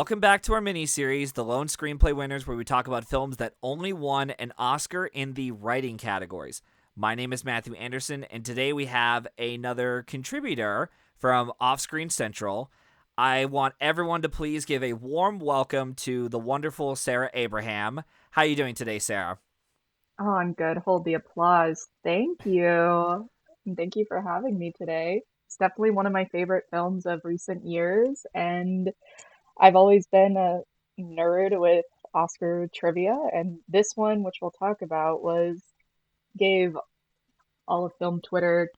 Welcome back to our miniseries, the Lone Screenplay Winners, where we talk about films that only won an Oscar in the writing categories. My name is Matthew Anderson, and today we have another contributor from Offscreen Central. I want everyone to please give a warm welcome to the wonderful Sarah Abraham. How are you doing today, Sarah? Oh, I'm good. Hold the applause. Thank you. And thank you for having me today. It's definitely one of my favorite films of recent years, and I've always been a nerd with Oscar trivia, and this one, which we'll talk about, was gave all of film Twitter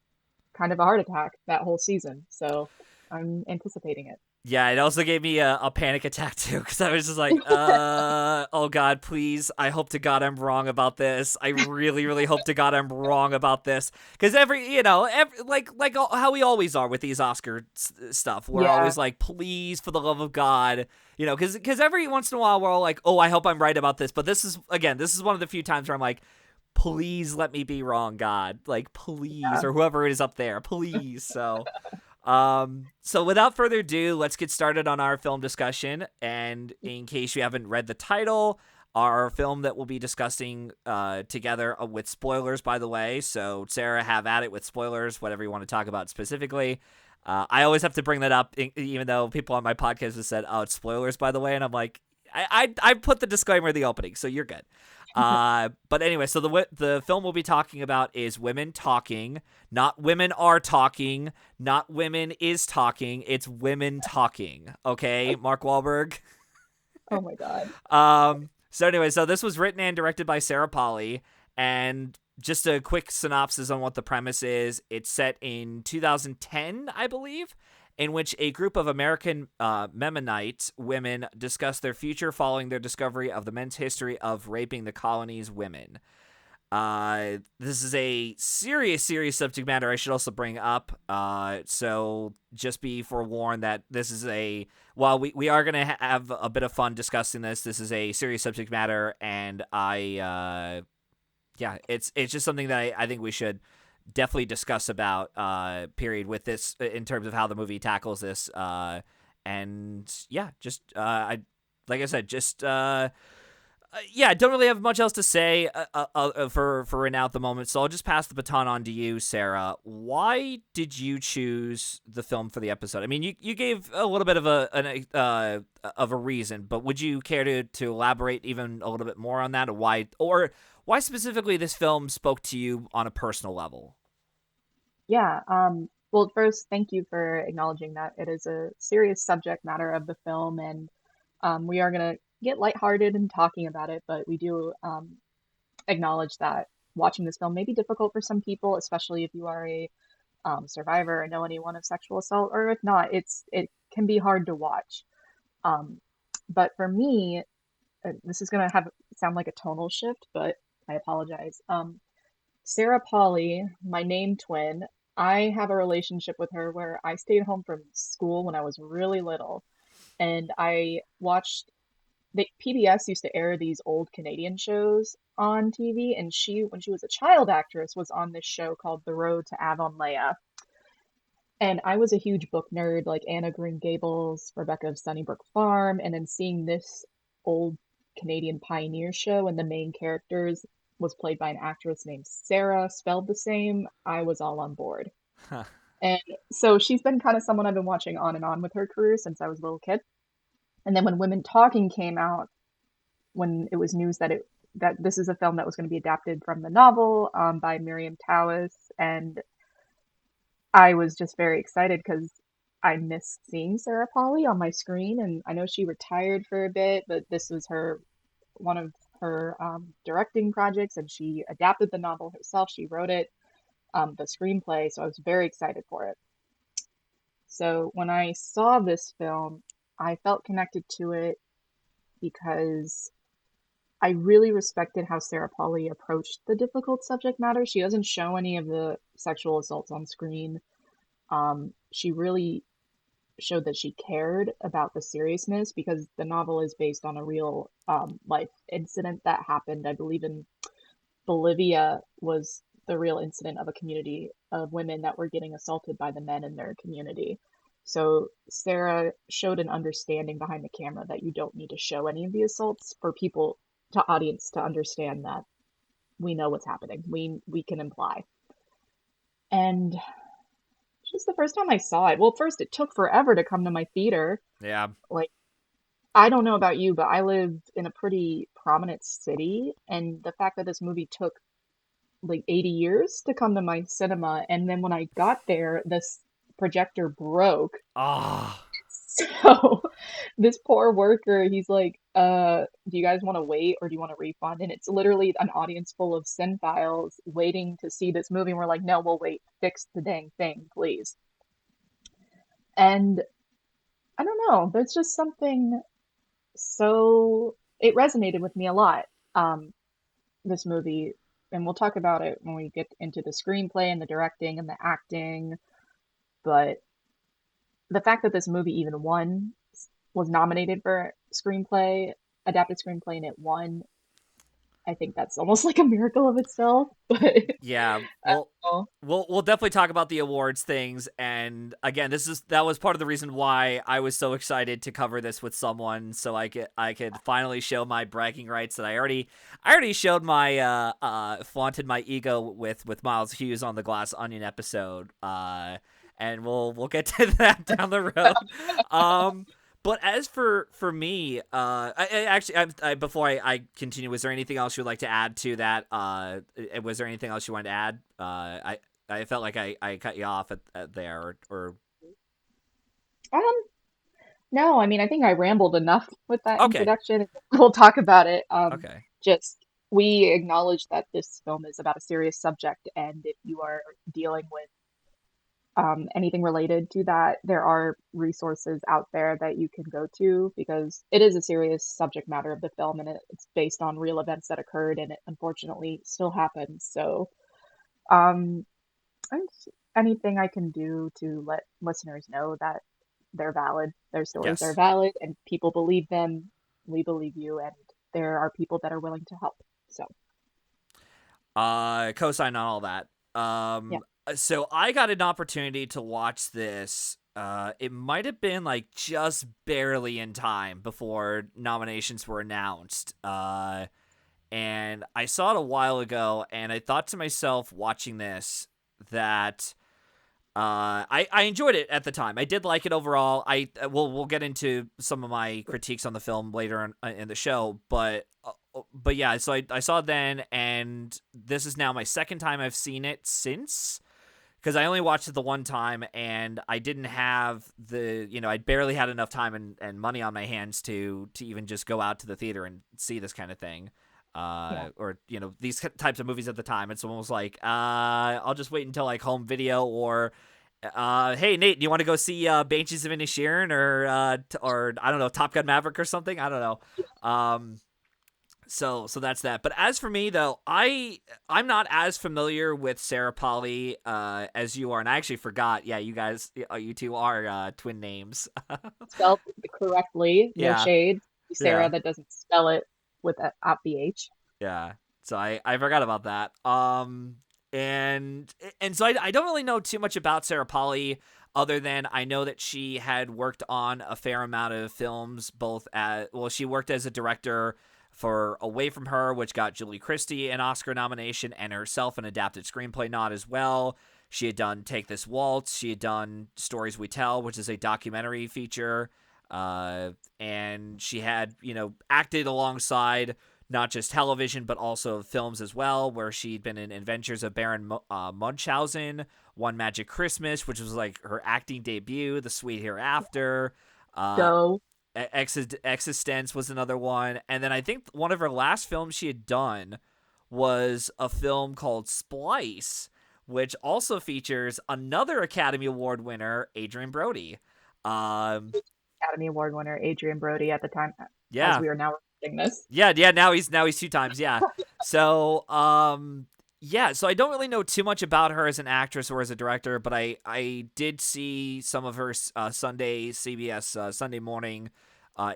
kind of a heart attack that whole season. So I'm anticipating it. Yeah, it also gave me a panic attack too, because I was just like, oh God, please. I hope to God I'm wrong about this. I really, really hope to God I'm wrong about this. Because how we always are with these Oscar stuff, we're Yeah. always like, please, for the love of God, because every once in a while we're all like, oh, I hope I'm right about this. But this is one of the few times where I'm like, please let me be wrong, God. Like, please, Yeah. or whoever it is up there, please. So without further ado, let's get started on our film discussion. And in case you haven't read the title, our film that we'll be discussing together with spoilers, by the way. So Sarah, have at it with spoilers, whatever you want to talk about specifically. I always have to bring that up, even though people on my podcast have said, "Oh, it's spoilers," by the way, and I'm like, I put the disclaimer in the opening, so you're good. But anyway, so the film we'll be talking about is Women Talking, not Women Are Talking, not Women Is Talking. It's Women Talking. Okay, Mark Wahlberg. Oh my God. So anyway, so this was written and directed by Sarah Polley, and just a quick synopsis on what the premise is. It's set in 2010, I believe, in which a group of American Mennonite women discuss their future following their discovery of the men's history of raping the colony's women. This is a serious subject matter I should also bring up. So just be forewarned that this is while we are going to have a bit of fun discussing this is a serious subject matter, and yeah, it's just something that I think we should definitely discuss about, period, with this in terms of how the movie tackles this. And yeah, just, like I said, just, yeah, I don't really have much else to say for right now at the moment, so I'll just pass the baton on to you, Sarah. Why did you choose the film for the episode? I mean, you gave a little bit of a reason, but would you care to elaborate even a little bit more on that, or why specifically this film spoke to you on a personal level? Yeah. Well, first, thank you for acknowledging that it is a serious subject matter of the film, and we are going to get lighthearted in talking about it, but we do acknowledge that watching this film may be difficult for some people, especially if you are a survivor or know anyone of sexual assault, or if not, it can be hard to watch. Um, but for me, this is going to have sound like a tonal shift, but I apologize. Sarah Polly, my name twin, I have a relationship with her where I stayed home from school when I was really little, and I watched PBS used to air these old Canadian shows on TV, and she, when she was a child actress, was on this show called The Road to Avonlea. And I was a huge book nerd, like Anna Green Gables, Rebecca of Sunnybrook Farm, and then seeing this old Canadian pioneer show, and the main characters was played by an actress named Sarah, spelled the same, I was all on board. Huh. And so she's been kind of someone I've been watching on and on with her career since I was a little kid. And then when Women Talking came out, when it was news that this is a film that was going to be adapted from the novel by Miriam Towis, and I was just very excited because I missed seeing Sarah Polley on my screen, and I know she retired for a bit, but this was her one of her directing projects, and she adapted the novel herself. She wrote it, the screenplay, so I was very excited for it. So when I saw this film, I felt connected to it because I really respected how Sarah Polley approached the difficult subject matter. She doesn't show any of the sexual assaults on screen. She really showed that she cared about the seriousness because the novel is based on a real life incident that happened, I believe, in Bolivia was the real incident of a community of women that were getting assaulted by the men in their community. So Sarah showed an understanding behind the camera that you don't need to show any of the assaults for people to audience to understand that we know what's happening. We can imply. And just the first time I saw it, well, first it took forever to come to my theater. Yeah. Like, I don't know about you, but I live in a pretty prominent city, and the fact that this movie took like 80 years to come to my cinema, and then when I got there, this projector broke. Ah. So this poor worker, he's like, do you guys want to wait or do you want a refund? And it's literally an audience full of cinephiles waiting to see this movie. And we're like, no, we'll wait. Fix the dang thing, please. And I don't know, there's just something so it resonated with me a lot. Um, this movie, and we'll talk about it when we get into the screenplay and the directing and the acting. But the fact that this movie even won, was nominated for screenplay, adapted screenplay, and it won, I think that's almost like a miracle of itself. But Yeah. Well, oh, we'll definitely talk about the awards things, and again, that was part of the reason why I was so excited to cover this with someone, so I could finally show my bragging rights that I already showed my flaunted my ego with Miles Hughes on the Glass Onion episode, and we'll get to that down the road. But as for me, before I continue, was there anything else you'd like to add to that? Was there anything else you wanted to add? I felt like I cut you off at there, or um, no, I mean, I think I rambled enough with that okay, introduction. We'll talk about it. okay, Just we acknowledge that this film is about a serious subject, and if you are dealing with anything related to that, there are resources out there that you can go to because it is a serious subject matter of the film and it's based on real events that occurred and it unfortunately still happens. So, um, and anything I can do to let listeners know that they're valid, their stories are yes, valid, and people believe them. We believe you, and there are people that are willing to help. So, co-sign on all that. yeah, So I got an opportunity to watch this. It might have been like just barely in time before nominations were announced. And I saw it a while ago, and I thought to myself watching this that I enjoyed it at the time. I did like it overall. We'll get into some of my critiques on the film later in the show, but yeah. So I saw it then, and this is now my second time I've seen it since, because I only watched it the one time, and I didn't have I barely had enough time and money on my hands to even just go out to the theater and see this kind of thing. yeah. Or these types of movies at the time. It's almost like I'll just wait until like home video, or hey Nate, do you want to go see Banshees of Inisherin, or I don't know, Top Gun Maverick or something? I don't know. So that's that. But as for me though, I'm not as familiar with Sarah Polly as you are, and I actually forgot. Yeah, you two are twin names. Spelled correctly, no Yeah, shade. Sarah yeah, that doesn't spell it with out the H. yeah. So I forgot about that. And so I don't really know too much about Sarah Polly, other than I know that she had worked on a fair amount of films, she worked as a director for Away From Her, which got Julie Christie an Oscar nomination, and herself an adapted screenplay nod as well. She had done Take This Waltz. She had done Stories We Tell, which is a documentary feature. And she had, acted alongside not just television, but also films as well, where she'd been in Adventures of Baron Munchausen, One Magic Christmas, which was like her acting debut, The Sweet Hereafter, uh, Go. Existence was another one, and then I think one of her last films she had done was a film called Splice, which also features another Academy Award winner, Adrian Brody. Um, Academy Award winner Adrian Brody at the time as yeah, we are now recording this. yeah. Now he's two times. Yeah. So yeah. So I don't really know too much about her as an actress or as a director, but I did see some of her Sunday CBS Sunday morning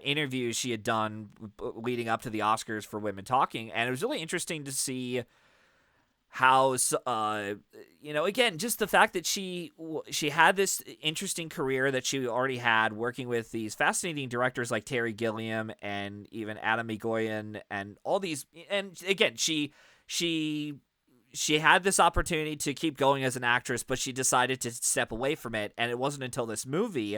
interviews she had done leading up to the Oscars for Women Talking, and it was really interesting to see how again, just the fact that she had this interesting career that she already had, working with these fascinating directors like Terry Gilliam and even Adam Egoyan and all these. And again, she had this opportunity to keep going as an actress, but she decided to step away from it. And it wasn't until this movie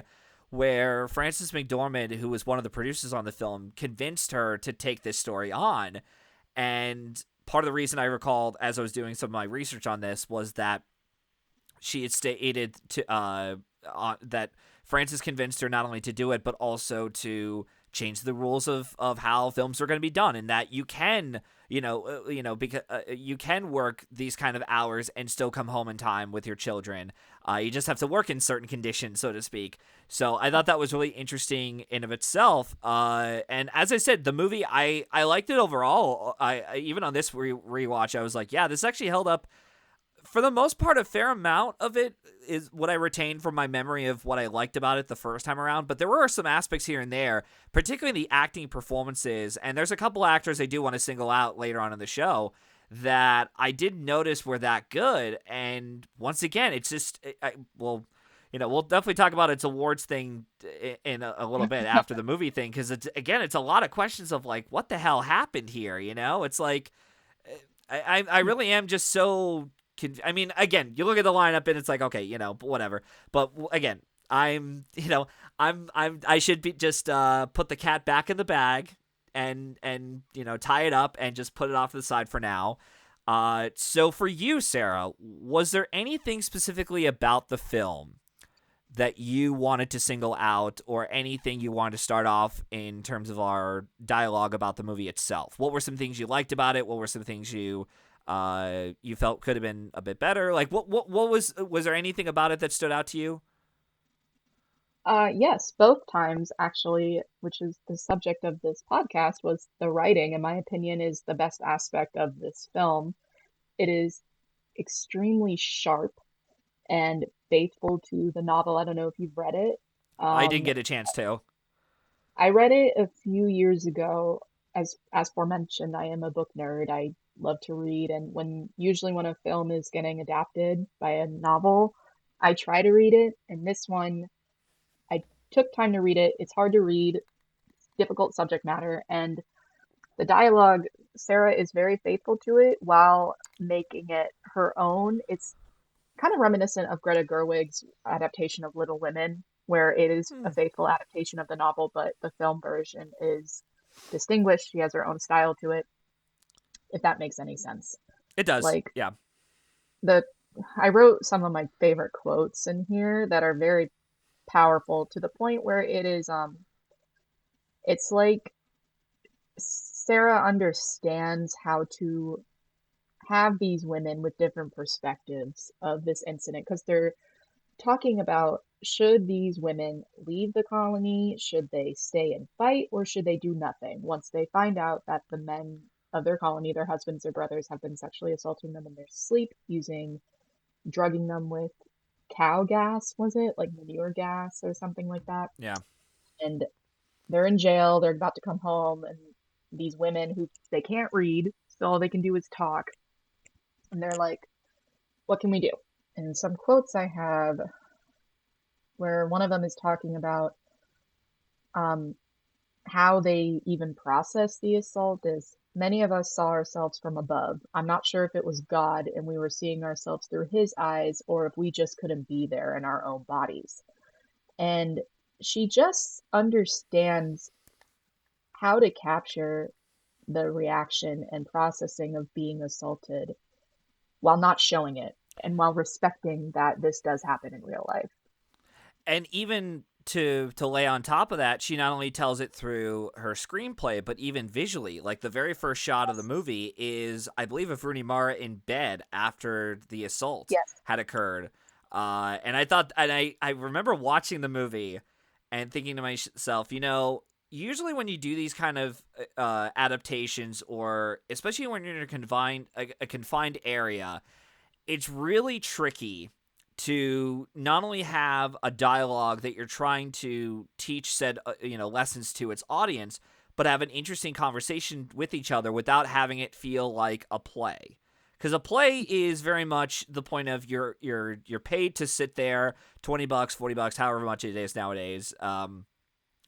where Frances McDormand, who was one of the producers on the film, convinced her to take this story on. And part of the reason I recalled, as I was doing some of my research on this, was that she had stated that Frances convinced her not only to do it, but also to change the rules of how films are going to be done, and that you can, because you can work these kind of hours and still come home in time with your children. You just have to work in certain conditions, so to speak. So I thought that was really interesting in of itself. And as I said, the movie, I liked it overall. I even on this rewatch, I was like, yeah, this actually held up for the most part. A fair amount of it is what I retained from my memory of what I liked about it the first time around. But there were some aspects here and there, particularly the acting performances. And there's a couple actors I do want to single out later on in the show that I did notice were that good. And once again, it's just, we'll definitely talk about its awards thing in a little bit after the movie thing. Cause it's a lot of questions of like, what the hell happened here? It's like, I really am just so. I mean, again, you look at the lineup and it's like, okay, whatever. But again, I should be just put the cat back in the bag and tie it up and just put it off to the side for now. So for you, Sarah, was there anything specifically about the film that you wanted to single out, or anything you wanted to start off in terms of our dialogue about the movie itself? What were some things you liked about it? What were some things you felt could have been a bit better? Like what was there anything about it that stood out to you? Yes, both times actually, which is the subject of this podcast, was the writing, in my opinion, is the best aspect of this film. It is extremely sharp and faithful to the novel. I don't know if you've read it. I didn't Um, get a chance to. I read it a few years ago. As forementioned, I am a book nerd. I love to read, and usually when a film is getting adapted by a novel, I try to read it. And this one, I took time to read it. It's hard to read, difficult subject matter, and the dialogue, Sarah is very faithful to it while making it her own. It's kind of reminiscent of Greta Gerwig's adaptation of Little Women, where it is Hmm. a faithful adaptation of the novel, but the film version is distinguished. She has her own style to it, if that makes any sense. It does. Like Yeah. the I wrote some of my favorite quotes in here that are very powerful to the point where it's like Sarah understands how to have these women with different perspectives of this incident, because they're talking about, should these women leave the colony? Should they stay and fight, or should they do nothing once they find out that the men of their colony, their husbands or brothers, have been sexually assaulting them in their sleep, drugging them with cow gas, was it? Like manure gas or something like that. Yeah. And they're in jail, they're about to come home, and these women who they can't read, so all they can do is talk. And they're like, what can we do? And some quotes I have where one of them is talking about um, how they even process the assault is, many of us saw ourselves from above. I'm not sure if it was God and we were seeing ourselves through his eyes, or if we just couldn't be there in our own bodies. And she just understands how to capture the reaction and processing of being assaulted while not showing it, and while respecting that this does happen in real life. And even to lay on top of that, she not only tells it through her screenplay, but even visually. Like the very first shot of the Yes. movie is, I believe, of Rooney Mara in bed after the assault Yes. had occurred. And I thought, and I remember watching the movie and thinking to myself, usually when you do these kind of adaptations, or especially when you're in a confined area, it's really tricky to not only have a dialogue that you're trying to teach said lessons to its audience, but have an interesting conversation with each other without having it feel like a play. Because a play is very much the point of you're paid to sit there, $20, $40, however much it is nowadays. But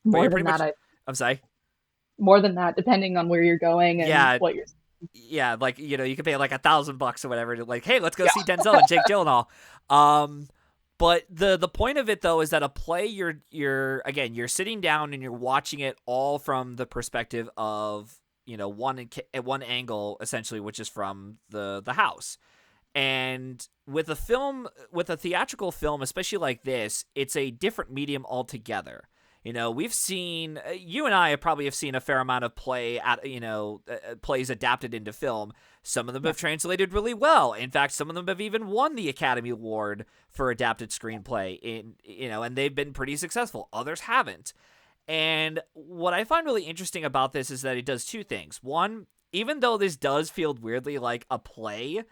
More you're than pretty that, much. I I'm sorry. more than that, depending on where you're going and Yeah, what you're. yeah, like you can pay like $1,000 or whatever to like, hey, let's go Yeah. see Denzel and Jake Gyllenhaal. Um, but the point of it though is that a play you're again you're sitting down and you're watching it all from the perspective of one angle essentially, which is from the house. And with a theatrical film, especially like this, it's a different medium altogether. We've seen you and I probably have seen a fair amount of plays adapted into film. Some of them Yeah. have translated really well. In fact, some of them have even won the Academy Award for adapted screenplay and they've been pretty successful. Others haven't. And what I find really interesting about this is that it does two things. One, even though this does feel weirdly like a play,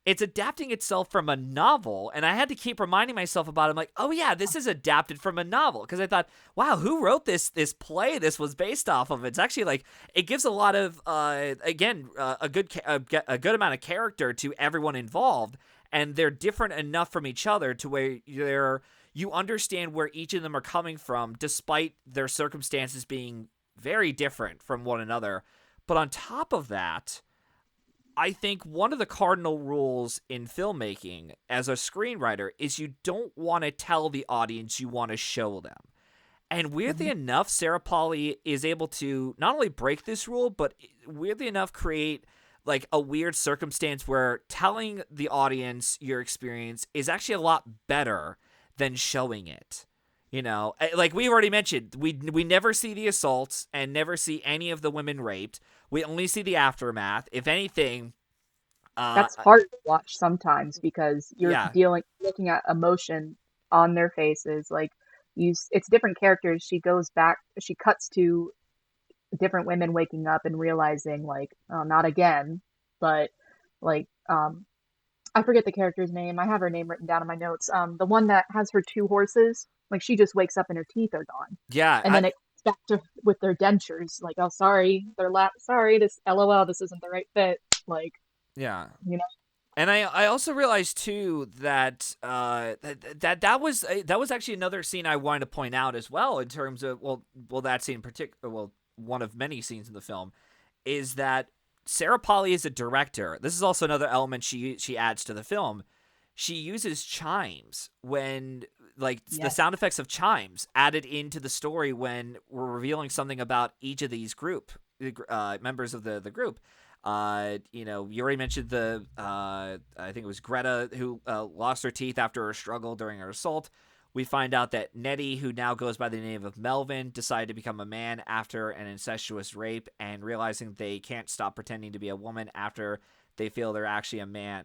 it's adapting itself from a novel, and I had to keep reminding myself about it. I'm like, oh yeah, this is adapted from a novel, because I thought, wow, who wrote this play this was based off of? It's actually like it gives a lot of a good amount of character to everyone involved, and they're different enough from each other to where you understand where each of them are coming from, despite their circumstances being very different from one another. But on top of that, I think one of the cardinal rules in filmmaking as a screenwriter is you don't want to tell the audience, you want to show them. And weirdly Mhm. enough, Sarah Polley is able to not only break this rule, but weirdly enough create like a weird circumstance where telling the audience your experience is actually a lot better than showing it. Like we already mentioned, we never see the assaults and never see any of the women raped. We only see the aftermath. If anything, That's hard to watch sometimes because you're yeah, looking at emotion on their faces. Like it's different characters. She cuts to different women waking up and realizing like, oh, not again. But like, I forget the character's name. I have her name written down in my notes. The one that has her two horses, like she just wakes up and her teeth are gone, yeah, and then it comes back to with their dentures. Like, oh, sorry, sorry, this LOL, this isn't the right fit. Like, yeah. you know, And I also realized too that that was actually another scene I wanted to point out as well in terms of that scene in particular, one of many scenes in the film is that Sarah Polley is a director. This is also another element she adds to the film. She uses chimes when like the yes, sound effects of chimes added into the story when we're revealing something about each of these members of the group. You already mentioned I think it was Greta who lost her teeth after her struggle during her assault. We find out that Nettie, who now goes by the name of Melvin, decided to become a man after an incestuous rape, and realizing they can't stop pretending to be a woman after they feel they're actually a man,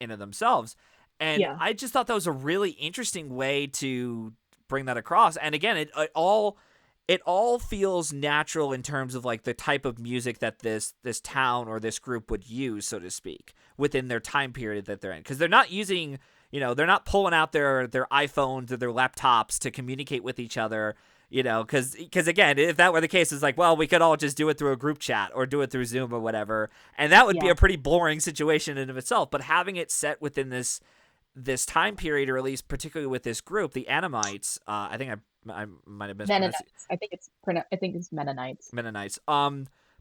in of themselves. And yeah. I just thought that was a really interesting way to bring that across. And again, it all feels natural in terms of like the type of music that this town or this group would use, so to speak, within their time period that they're in, because they're not using, they're not pulling out their iPhones or their laptops to communicate with each other, because again, if that were the case, it's like, well, we could all just do it through a group chat or do it through Zoom or whatever, and that would be Yeah. a pretty boring situation in of itself. But having it set within this time period, or at least particularly with this group, the Anamites, I think I might have mispronounced it. Mennonites. I think it's Mennonites. Mennonites.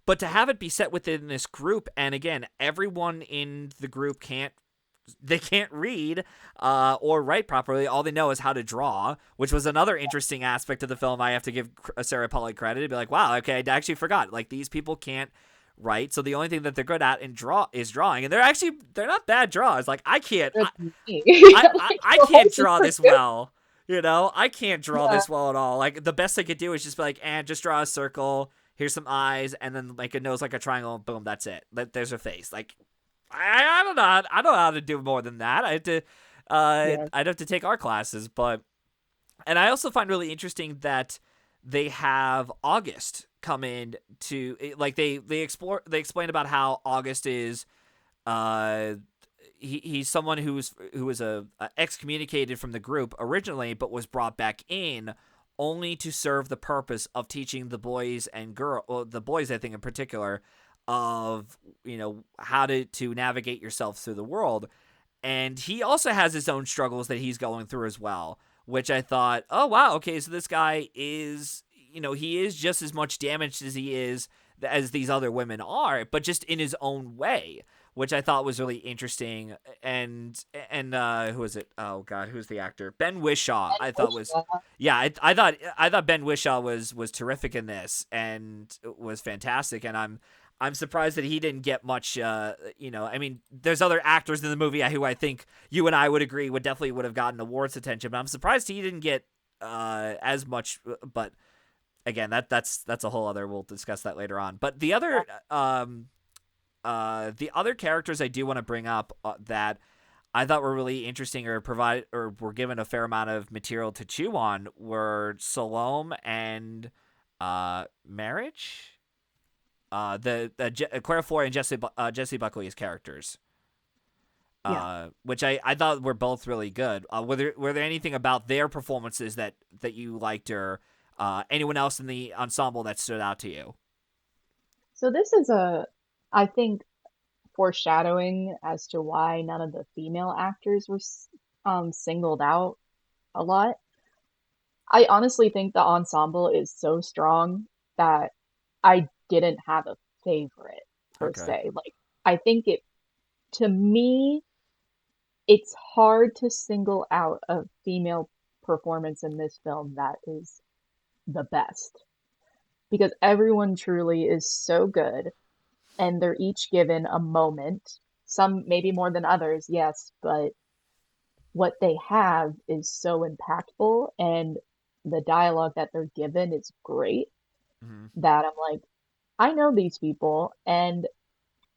But to have it be set within this group, and again, everyone in the group can't read or write properly. All they know is how to draw, which was another interesting aspect of the film. I have to give Sarah Polley credit to be like, wow, okay, I actually forgot. Like, these people can't write, so the only thing that they're good at is drawing, and they're not bad drawers. Like, I can't Good to me. Like, I the can't horses draw are this good. well. I can't draw Yeah. this well at all. Like, the best I could do is just be like, just draw a circle. Here's some eyes, and then like a nose, like a triangle. Boom, that's it. There's her face. Like, I don't know. I don't know how to do more than that. Yeah. I'd have to take art classes, and I also find really interesting that they have August come in to like they explain about how August is uh he's someone who was a excommunicated from the group originally, but was brought back in only to serve the purpose of teaching the boys and the boys, I think in particular, of how to navigate yourself through the world. And he also has his own struggles that he's going through as well, which I thought, oh wow, okay, so this guy is, he is just as much damaged as he is as these other women are, but just in his own way, which I thought was really interesting. And who is it? Oh God, who's the actor? Ben Whishaw. I thought was, yeah, I thought Ben Whishaw was terrific in this and was fantastic, and I'm surprised that he didn't get much. I mean, there's other actors in the movie who I think you and I would agree would have gotten awards attention, but I'm surprised he didn't get as much. But again, that's a whole other. We'll discuss that later on. But the other characters I do want to bring up that I thought were really interesting or were given a fair amount of material to chew on were Salome and Marriage. Claire Foy and Jesse Buckley's characters, Yeah. which I thought were both really good. Were there anything about their performances that you liked, or anyone else in the ensemble that stood out to you? So this is I think, foreshadowing as to why none of the female actors were singled out a lot. I honestly think the ensemble is so strong that I didn't have a favorite per Okay. se. Like, I think to me, it's hard to single out a female performance in this film that is the best because everyone truly is so good and they're each given a moment. Some maybe more than others, yes, but what they have is so impactful and the dialogue that they're given is great Mm-hmm. that I'm like, I know these people, and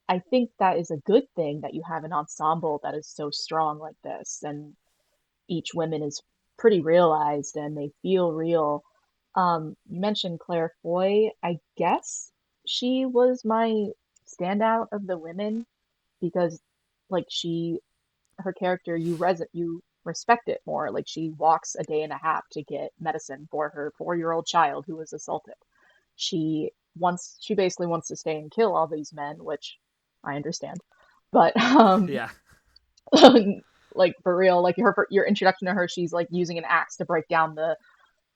I think that is a good thing that you have an ensemble that is so strong like this, and each woman is pretty realized and they feel real. You mentioned Claire Foy. I guess she was my standout of the women because, like, her character, you respect it more. Like, she walks a day and a half to get medicine for her 4-year-old child who was assaulted. She basically wants to stay and kill all these men, which I understand. But Yeah. like, for real, like, your introduction to her, she's like using an axe to break down the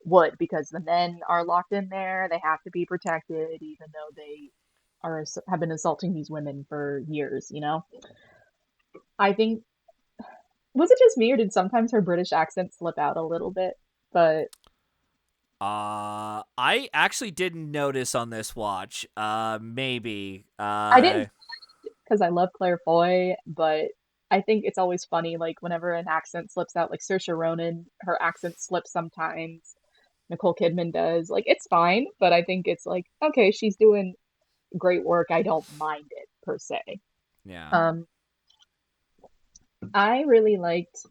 wood because the men are locked in there. They have to be protected, even though they have been assaulting these women for years. I think, was it just me or did sometimes her British accent slip out a little bit? But I actually didn't notice on this watch. Maybe. I didn't because I love Claire Foy, but I think it's always funny, like whenever an accent slips out, like Saoirse Ronan, her accent slips sometimes. Nicole Kidman does. Like, it's fine, but I think it's like, okay, she's doing great work. I don't mind it per se. Yeah. Um, I really liked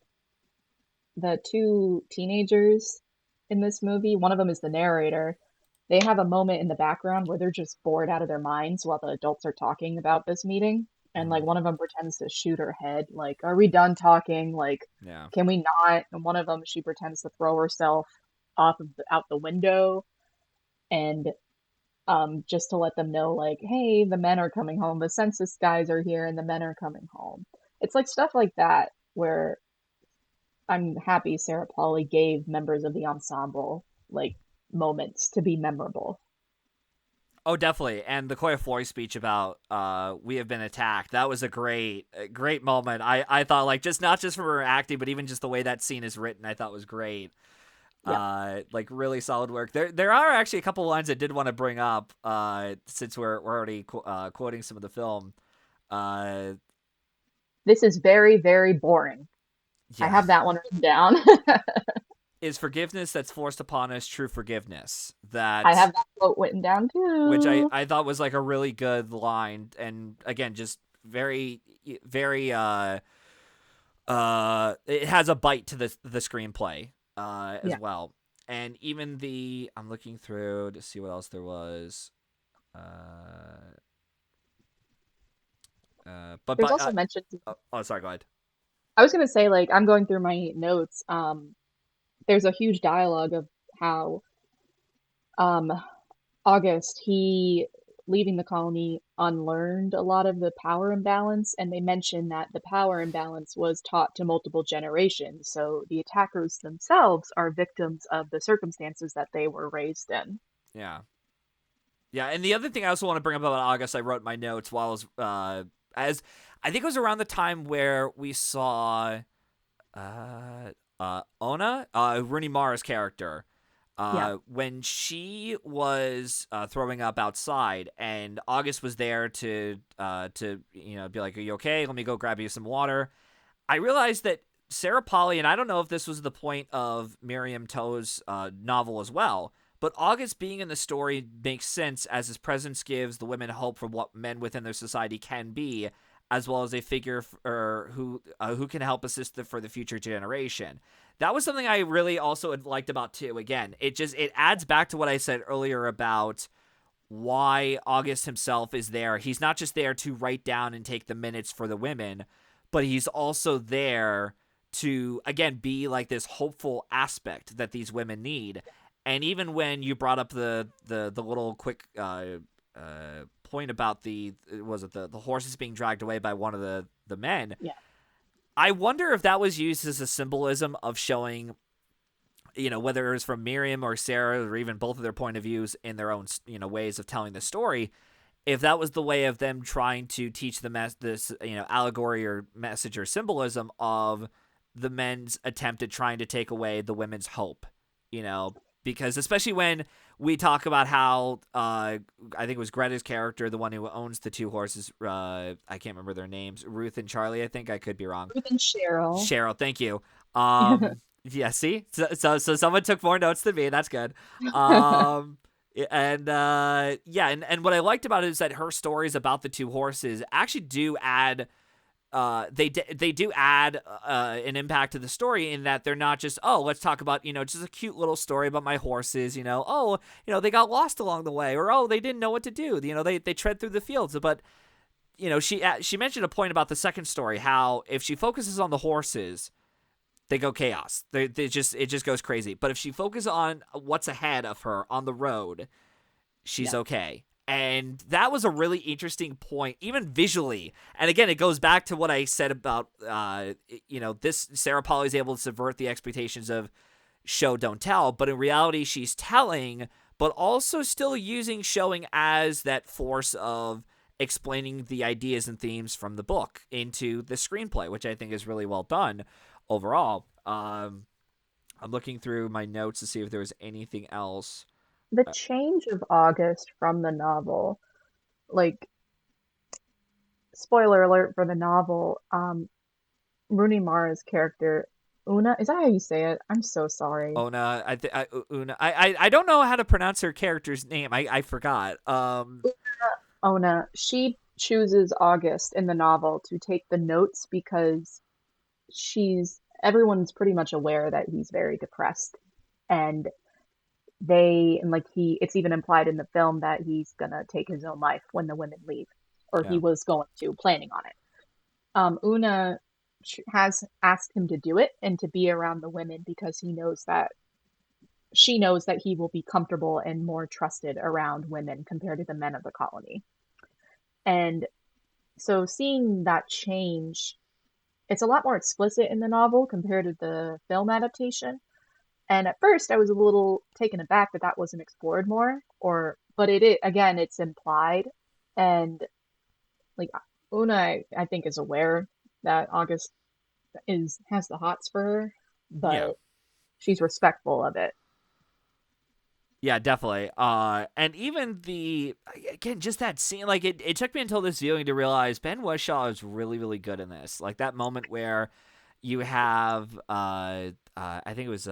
the two teenagers in this movie. One of them is the narrator. They have a moment in the background where they're just bored out of their minds while the adults are talking about this meeting. And Mm-hmm. like one of them pretends to shoot her head, like, are we done talking? Like, Yeah. can we not? And one of them, she pretends to throw herself out the window and just to let them know, like, hey, the men are coming home, the census guys are here and the men are coming home. It's like stuff like that where I'm happy Sarah Polley gave members of the ensemble like moments to be memorable. Oh, definitely. And the Coy Floyd speech about we have been attacked. That was a great moment. I thought, like, just not just from her acting, but even just the way that scene is written, I thought was great. Yeah. Like, really solid work. There are actually a couple lines I did want to bring up. Since we're already quoting some of the film. Uh, This is very, very boring. I yeah. have that one written down. Is forgiveness that's forced upon us true forgiveness? I That have that quote written down which I, too. I thought was like a really good line, and again, just very very it has a bite to the screenplay as Yeah. well. And even I'm looking through to see what else there was. Uh, There's also mentions. oh, sorry, go ahead. I was gonna say, like, I'm going through my notes. There's a huge dialogue of how um August, he leaving the colony unlearned a lot of the power imbalance, and they mentioned that the power imbalance was taught to multiple generations. So the attackers themselves are victims of the circumstances that they were raised in. Yeah. Yeah, and the other thing I also want to bring up about August, I wrote in my notes while I was as I think it was around the time where we saw Ona, Rooney Mara's character, Yeah, when she was throwing up outside, and August was there to be like, "Are you okay? Let me go grab you some water." I realized that Sarah Polly, and I don't know if this was the point of Miriam Toe's novel as well, but August being in the story makes sense as his presence gives the women hope for what men within their society can be, as well as a figure who can help assist for the future generation. That was something I really also liked about too. Again, it adds back to what I said earlier about why August himself is there. He's not just there to write down and take the minutes for the women, but he's also there to again be like this hopeful aspect that these women need. And even when you brought up the little quick point about the horses being dragged away by one of the men, yeah, I wonder if that was used as a symbolism of showing, whether it was from Miriam or Sarah or even both of their point of views in their own, ways of telling the story, if that was the way of them trying to teach this, allegory or message or symbolism of the men's attempt at trying to take away the women's hope, because especially when we talk about how I think it was Greta's character, the one who owns the two horses, I can't remember their names, Ruth and Charlie, I think, I could be wrong. Ruth and Cheryl. Cheryl, thank you. Yeah, see, so someone took more notes than me. That's good. Um, and yeah, and what I liked about it is that her stories about the two horses actually do add. They do add an impact to the story in that they're not just, oh, let's talk about, just a cute little story about my horses, oh, they got lost along the way, or oh, they didn't know what to do, they tread through the fields. But she mentioned a point about the second story, how if she focuses on the horses, they go chaos. It just goes crazy. But if she focuses on what's ahead of her on the road, she's Yeah. okay. And that was a really interesting point, even visually. And again, it goes back to what I said about, this Sarah Polly's able to subvert the expectations of show, don't tell. But in reality, she's telling, but also still using showing as that force of explaining the ideas and themes from the book into the screenplay, which I think is really well done overall. I'm looking through my notes to see if there was anything else. The change of August from the novel, like, spoiler alert for the novel, Rooney Mara's character, Una, is that how you say it? I'm so sorry. Ona, Una. I don't know how to pronounce her character's name. I forgot. Ona, she chooses August in the novel to take the notes because everyone's pretty much aware that he's very depressed. And it's even implied in the film that he's gonna take his own life when the women leave, or he Yeah, was going to, planning on it. Una has asked him to do it and to be around the women because she knows that he will be comfortable and more trusted around women compared to the men of the colony. And so seeing that change, it's a lot more explicit in the novel compared to the film adaptation. And at first I was a little taken aback that that wasn't explored more, but again, it's implied. And like, Una, I think, is aware that August has the hots for her, yeah, but she's respectful of it. yeah, definitely. And even again, just that scene, like it took me until this viewing to realize Ben Whishaw is really, really good in this. Like that moment where you have, I think it was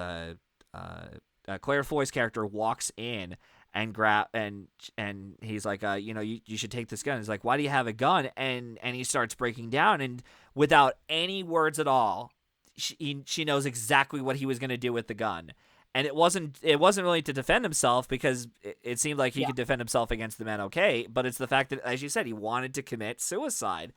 Claire Foy's character walks in and and he's like, you should take this gun. He's like, why do you have a gun? And he starts breaking down, and without any words at all, she knows exactly what he was going to do with the gun. And it wasn't really to defend himself, because it seemed like he Yeah. could defend himself against the men, okay, but it's the fact that, as you said, he wanted to commit suicide.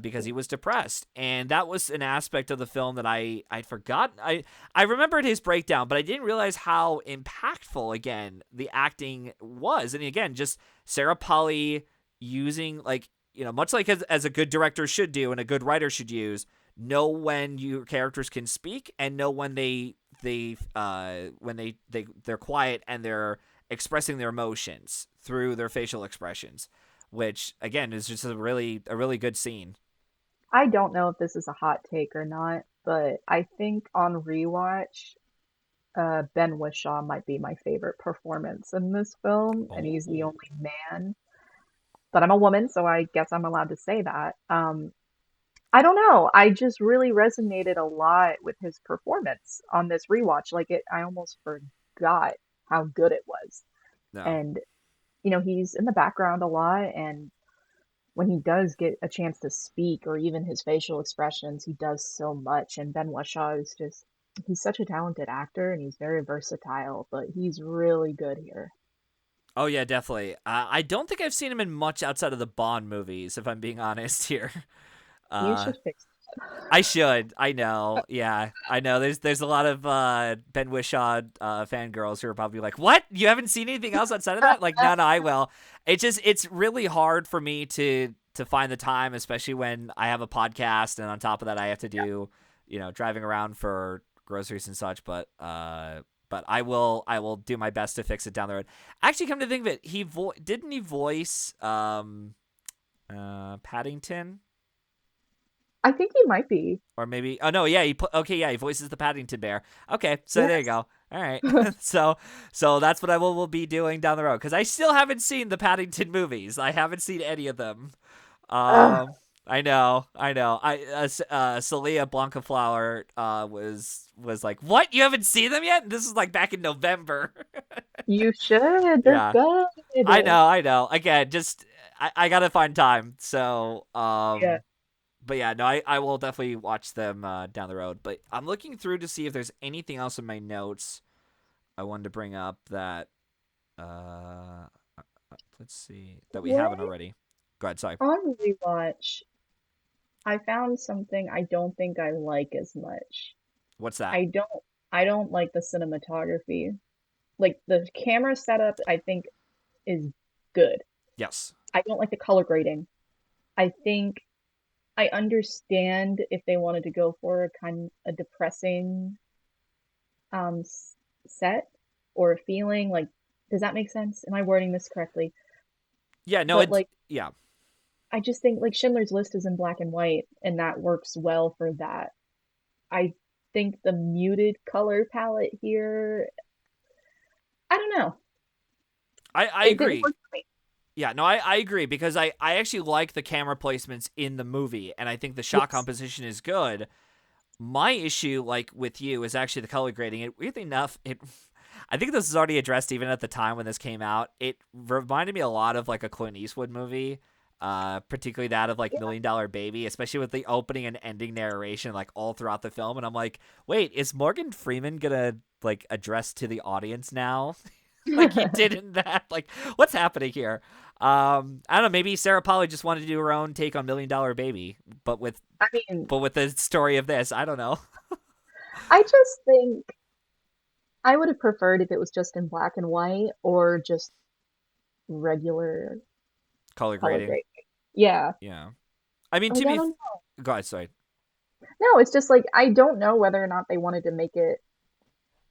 because he was depressed, and that was an aspect of the film that I'd forgotten. I remembered his breakdown, but I didn't realize how impactful again the acting was, and again, just Sarah Polley using like much like as a good director should do and a good writer should use, know when your characters can speak and know when they're quiet and they're expressing their emotions through their facial expressions, which again is just a really good scene. I don't know if this is a hot take or not, but I think on rewatch, Ben Whishaw might be my favorite performance in this film, and he's the Oh only man. But I'm a woman, so I guess I'm allowed to say that. I don't know. I just really resonated a lot with his performance on this rewatch. I almost forgot how good it was. no. And, he's in the background a lot, and when he does get a chance to speak or even his facial expressions, he does so much. And Ben Whishaw is just, he's such a talented actor and he's very versatile, but he's really good here. Oh yeah, definitely. I don't think I've seen him in much outside of the Bond movies, if I'm being honest here. You Uh, should fix I should. I know. Yeah, I know. There's a lot of Ben Whishaw fangirls who are probably like, "What? You haven't seen anything else outside of that?" Like, no, no, I will. It's really hard for me to find the time, especially when I have a podcast, and on top of that, I have to do driving around for groceries and such. But I will do my best to fix it down the road. Actually, come to think of it, didn't he voice Paddington? I think he might be. Or maybe no, yeah, he voices the Paddington Bear. Okay, so there you Yes. go. All right. So that's what I will be doing down the road, cuz I still haven't seen the Paddington movies. I haven't seen any of them. Ugh, I know. Celia Blancaflower was like, "What? You haven't seen them yet?" And this is like back in November. you should. They're Yeah. good. I know. Again, just I got to find time. So, Yeah. but yeah, no, I will definitely watch them down the road. But I'm looking through to see if there's anything else in my notes I wanted to bring up that let's see that we haven't When already. Go ahead, sorry. on rewatch, I found something I don't think I like as much. What's that? I don't I don't like the cinematography. Like the camera setup I think is good. Yes. I don't like the color grading. I think I understand if they wanted to go for a depressing um set or a feeling like does that make sense? Am I wording this correctly? Yeah, no, But it's like yeah. I just think like Schindler's List is in black and white and that works well for that. I think the muted color palette here, I don't know. I It didn't agree. work for me. Yeah, no, I agree because I actually like the camera placements in the movie and I think the shot Yes. composition is good. My issue, like with you, is actually the color grading. It weirdly enough, I think this was already addressed even at the time when this came out. It reminded me a lot of like a Clint Eastwood movie, particularly that of like Yeah. $1 Million Baby, especially with the opening and ending narration like all throughout the film. And I'm like, wait, is Morgan Freeman gonna like address to the audience now? Like he did in that. Like, what's happening here? I don't know. Maybe Sarah Polley just wanted to do her own take on $1 Million Baby, but with I mean, the story of this. I don't know. I just think I would have preferred if it was just in black and white or just regular Color color grading. grade. Yeah. Yeah. I mean, Like to I be. don't know. Go ahead, sorry. No, it's just like I don't know whether or not they wanted to make it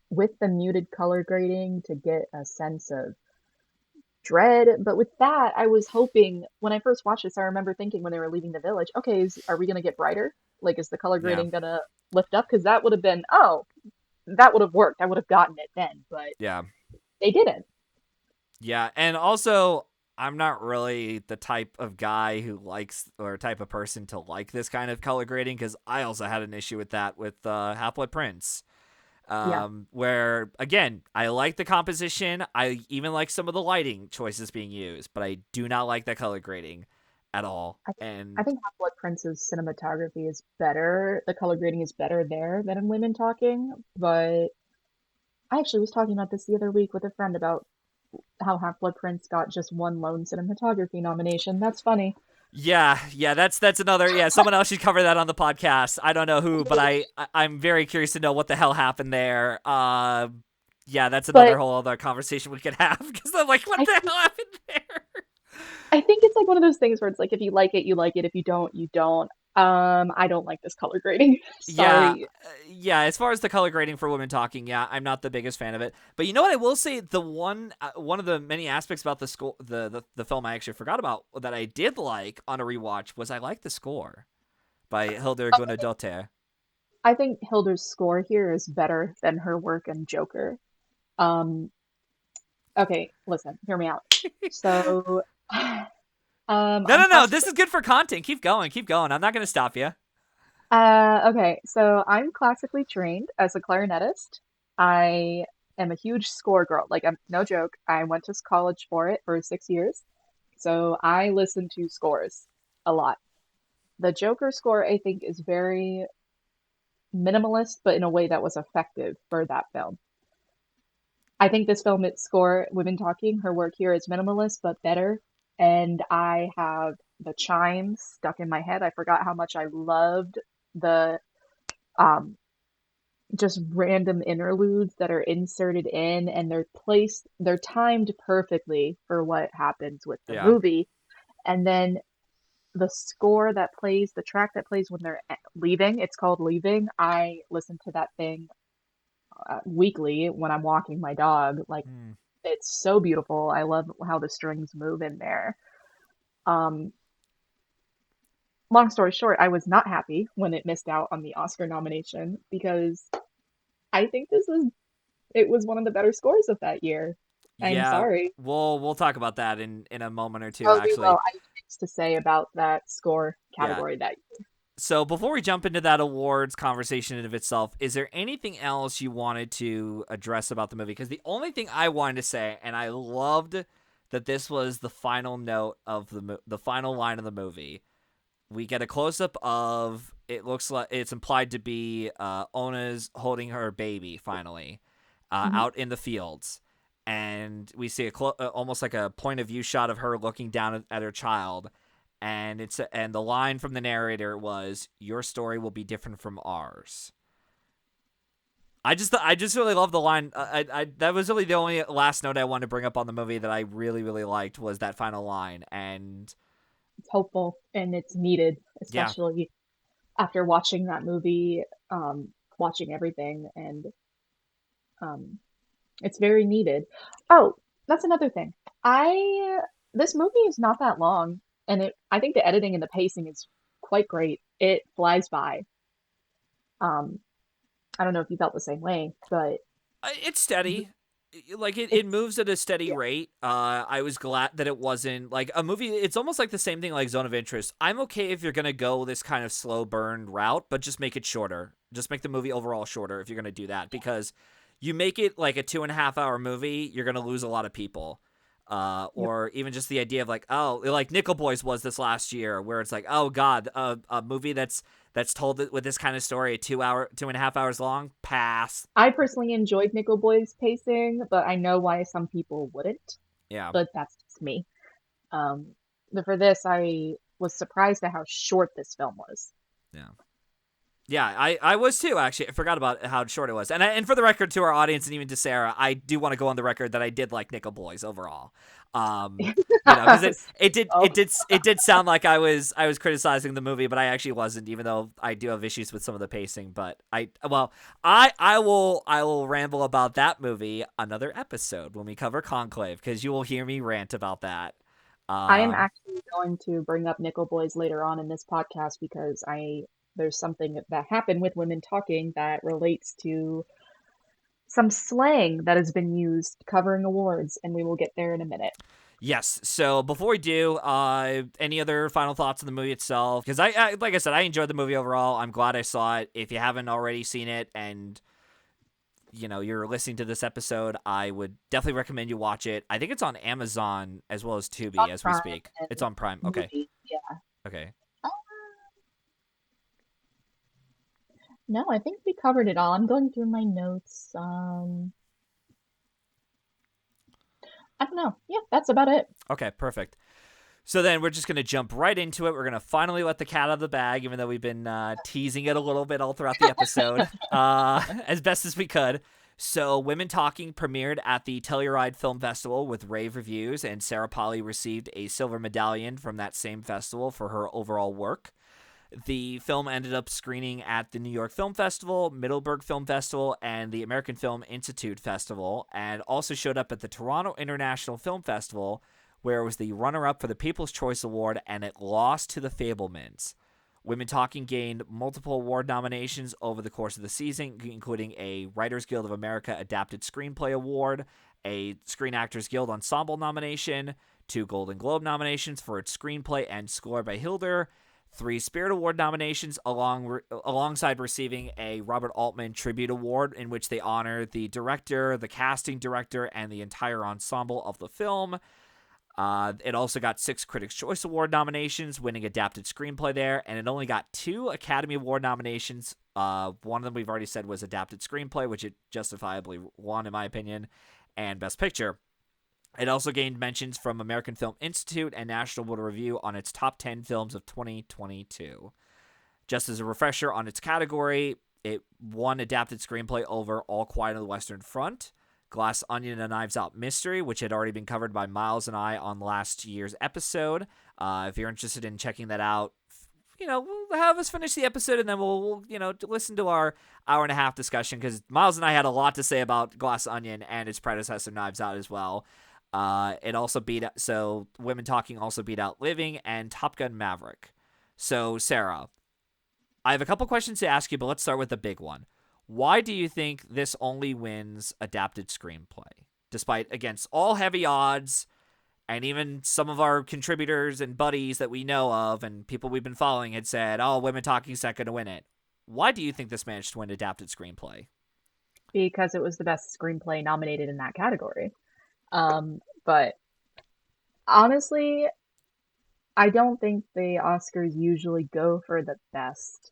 with the muted color grading to get a sense of dread. But with that, I was hoping when I first watched this, I remember thinking when they were leaving the village, okay, are we gonna get brighter? Like, is the color Yeah. grading gonna lift up? Because that would have been, oh, that would have worked. I would have gotten it then, but Yeah. they didn't. Yeah. And also, I'm not really the type of guy who likes or type of person to like this kind of color grading because I also had an issue with that with Half Blood Prince. Yeah, Where again, I like the composition. I even like some of the lighting choices being used, but I do not like that color grading at all. I think I And think Half Blood Prince's cinematography is better. The color grading is better there than in Women Talking. But I actually was talking about this the other week with a friend about how Half Blood Prince got just one lone cinematography nomination. That's funny. Yeah, that's another. Yeah, someone else should cover that on the podcast. I don't know who, but I'm very curious to know what the hell happened there. Yeah, that's another But whole other conversation we could have because I'm like, what I the think hell happened there? I think it's like one of those things where it's like if you like it, you like it. If you don't, you don't. I don't like this color grading. Yeah, Sorry. yeah. As far as the color grading for women talking, yeah, I'm not the biggest fan of it. But you know what? I will say the one of the many aspects about the score, the film I actually forgot about that I did like on a rewatch was I liked the score by Hildur Guðnadóttir. I think Hilda's score here is better than her work in Joker. Um, okay, listen, hear me out. So, No, I'm no, no. This classically is good for content. Keep going. Keep going. I'm not going to stop you. okay, so I'm classically trained as a clarinetist. I am a huge score girl. Like, I'm no joke. I went to college for it for 6 years. So I listen to scores a lot. The Joker score, I think, is very minimalist, but in a way that was effective for that film. I think this film, its score, Women Talking, her work here is minimalist but better. And I have the chimes stuck in my head. I forgot how much I loved the um, just random interludes that are inserted in, and they're timed perfectly for what happens with the Yeah. movie. And then the score that plays, the track that plays when they're leaving, it's called Leaving. I listen to that thing weekly when I'm walking my dog. Like, Hmm. it's so beautiful. I love how the strings move in there. Um, Long story short, I was not happy when it missed out on the Oscar nomination because I think it was one of the better scores of that year. I'm Yeah. sorry. We'll talk about that in a moment or two. Oh, we will. Actually. I have things to say about that score Yeah. category that So before we jump into that awards conversation in of itself, is there anything else you wanted to address about the movie? Because the only thing I wanted to say, and I loved that this was the final note of the final line of the movie. We get a close up of it looks like it's implied to be Ona's holding her baby finally Mhm. out in the fields, and we see almost like a point of view shot of her looking down at her child, and the line from the narrator was, "Your story will be different from ours." I just really love the line. That was really the only last note I wanted to bring up on the movie that I really liked was that final line, and It's hopeful and it's needed, yeah, especially after watching that movie, watching everything, and um, it's very needed. Oh, that's another thing. I This movie is not that long, and it I think the editing and the pacing is quite great. It flies by. Um, I don't know if you felt the same way, but it's steady. Like it it's moves at a steady yeah. rate. I was glad that it wasn't like a movie. It's almost like the same thing like Zone of Interest. I'm okay if you're gonna go this kind of slow burn route, but just make it shorter. Just make the movie overall shorter if you're gonna do that, because you make it like a 2.5 hour movie, you're gonna lose a lot of people. Yep. Or even just the idea of like, oh, like Nickel Boys was this last year, where it's like, oh god, a movie that's told with this kind of story, 2.5 hours long, pass. I personally enjoyed Nickel Boy's pacing, but I know why some people wouldn't. Yeah, But that's just me. Um, but for this, I was surprised at how short this film was. yeah. Yeah, I was too, actually. I forgot about how short it was. And for the record, to our audience and even to Sarah, I do want to go on the record that I did like Nickel Boys overall. Um, because Oh, it did sound like I was criticizing the movie, but I actually wasn't, even though I do have issues with some of the pacing. But I will ramble about that movie another episode when we cover Conclave, because you will hear me rant about that. I am Um, actually going to bring up Nickel Boys later on in this podcast because I there's something that happened with women talking that relates to some slang that has been used covering awards, and we will get there in a minute. Yes. So before we do, any other final thoughts on the movie itself? Because like I said, I enjoyed the movie overall. I'm glad I saw it. If you haven't already seen it, and you're listening to this episode, I would definitely recommend you watch it. I think it's on Amazon as well as Tubi On as we Prime speak. It's and on Prime. Okay. movie, yeah. Okay. Uh, no, I think we covered it all. I'm going through my notes. I don't know. Yeah, that's about it. Okay. Perfect. So then we're just going to jump right into it. We're going to finally let the cat out of the bag, even though we've been teasing it a little bit all throughout the episode, as best as we could. So Women Talking premiered at the Telluride Film Festival with rave reviews, and Sarah Polley received a silver medallion from that same festival for her overall work. The film ended up screening at the New York Film Festival, Middleburg Film Festival, and the American Film Institute Festival, and also showed up at the Toronto International Film Festival, where it was the runner-up for the People's Choice Award, and it lost to The Fabelmans. Women Talking gained multiple award nominations over the course of the season, including a Writers Guild of America Adapted Screenplay Award, a Screen Actors Guild Ensemble nomination, 2 Golden Globe nominations for its screenplay and score by Hilder, 3 Spirit Award nominations, alongside receiving a Robert Altman Tribute Award, in which they honor the director, the casting director, and the entire ensemble of the film. It also got 6 Critics' Choice Award nominations, winning Adapted Screenplay there, and it only got 2 Academy Award nominations. One of them we've already said was Adapted Screenplay, which it justifiably won, in my opinion, and Best Picture. It also gained mentions from American Film Institute and National Board of Review on its top 10 films of 2022. Just as a refresher on its category, it won Adapted Screenplay over All Quiet on the Western Front, Glass Onion, and Knives Out Mystery, which had already been covered by Miles and I on last year's episode. If you're interested in checking that out, we'll have us finish the episode, and then we'll listen to our hour-and-a-half discussion, because Miles and I had a lot to say about Glass Onion and its predecessor, Knives Out, as well. It also Women Talking also beat out Living and Top Gun Maverick. So, Sarah, I have a couple questions to ask you, but let's start with the big one. Why do you think this only wins Adapted Screenplay, despite against all heavy odds, and even some of our contributors and buddies that we know of and people we've been following had said, oh, Women Talking's not going to win it? Why do you think this managed to win Adapted Screenplay? Because it was the best screenplay nominated in that category. But honestly, I don't think the Oscars usually go for the best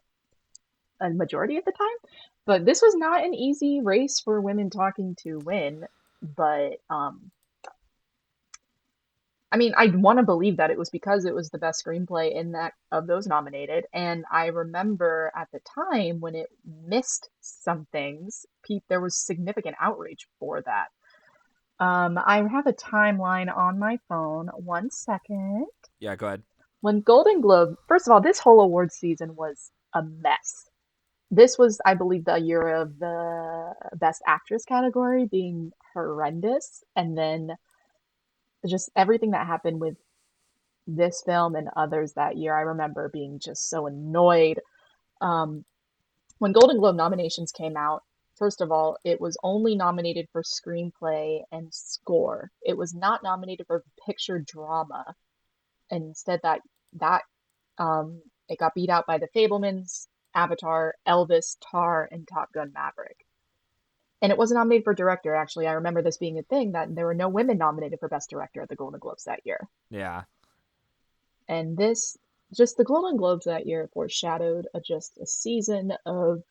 a majority of the time. But this was not an easy race for Women Talking to win. But I mean, I want to believe that it was because it was the best screenplay in that of those nominated. And I remember at the time when it missed some things, there was significant outrage for that. I have a timeline on my phone. 1 second. Yeah, go ahead. When Golden Globe, first of all, this whole award season was a mess. This was, I believe, the year of the Best Actress category being horrendous. And then just everything that happened with this film and others that year, I remember being just so annoyed. When Golden Globe nominations came out, first of all, it was only nominated for screenplay and score. It was not nominated for picture drama. And instead that it got beat out by The Fabelmans, Avatar, Elvis, Tar, and Top Gun Maverick. And it wasn't nominated for director, actually. I remember this being a thing, that there were no women nominated for Best Director at the Golden Globes that year. Yeah. And the Golden Globes that year foreshadowed just a season of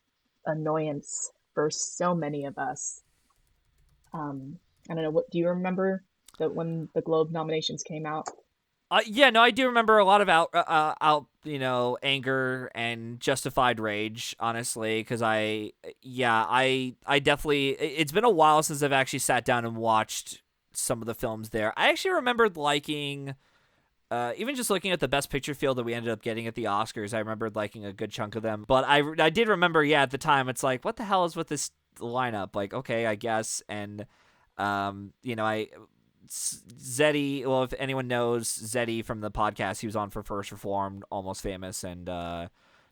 annoyance for so many of us. I don't know, do you remember that when the Globe nominations came out? Yeah, no, I do remember a lot of anger and justified rage, honestly, because I definitely, it's been a while since I've actually sat down and watched some of the films there. I actually remembered liking, even just looking at the Best Picture field that we ended up getting at the Oscars, I remembered liking a good chunk of them. But I did remember, at the time, it's like, what the hell is with this lineup? Like, okay, I guess, and, Zeddy, well, if anyone knows Zeddy from the podcast, he was on for First Reformed, Almost Famous, and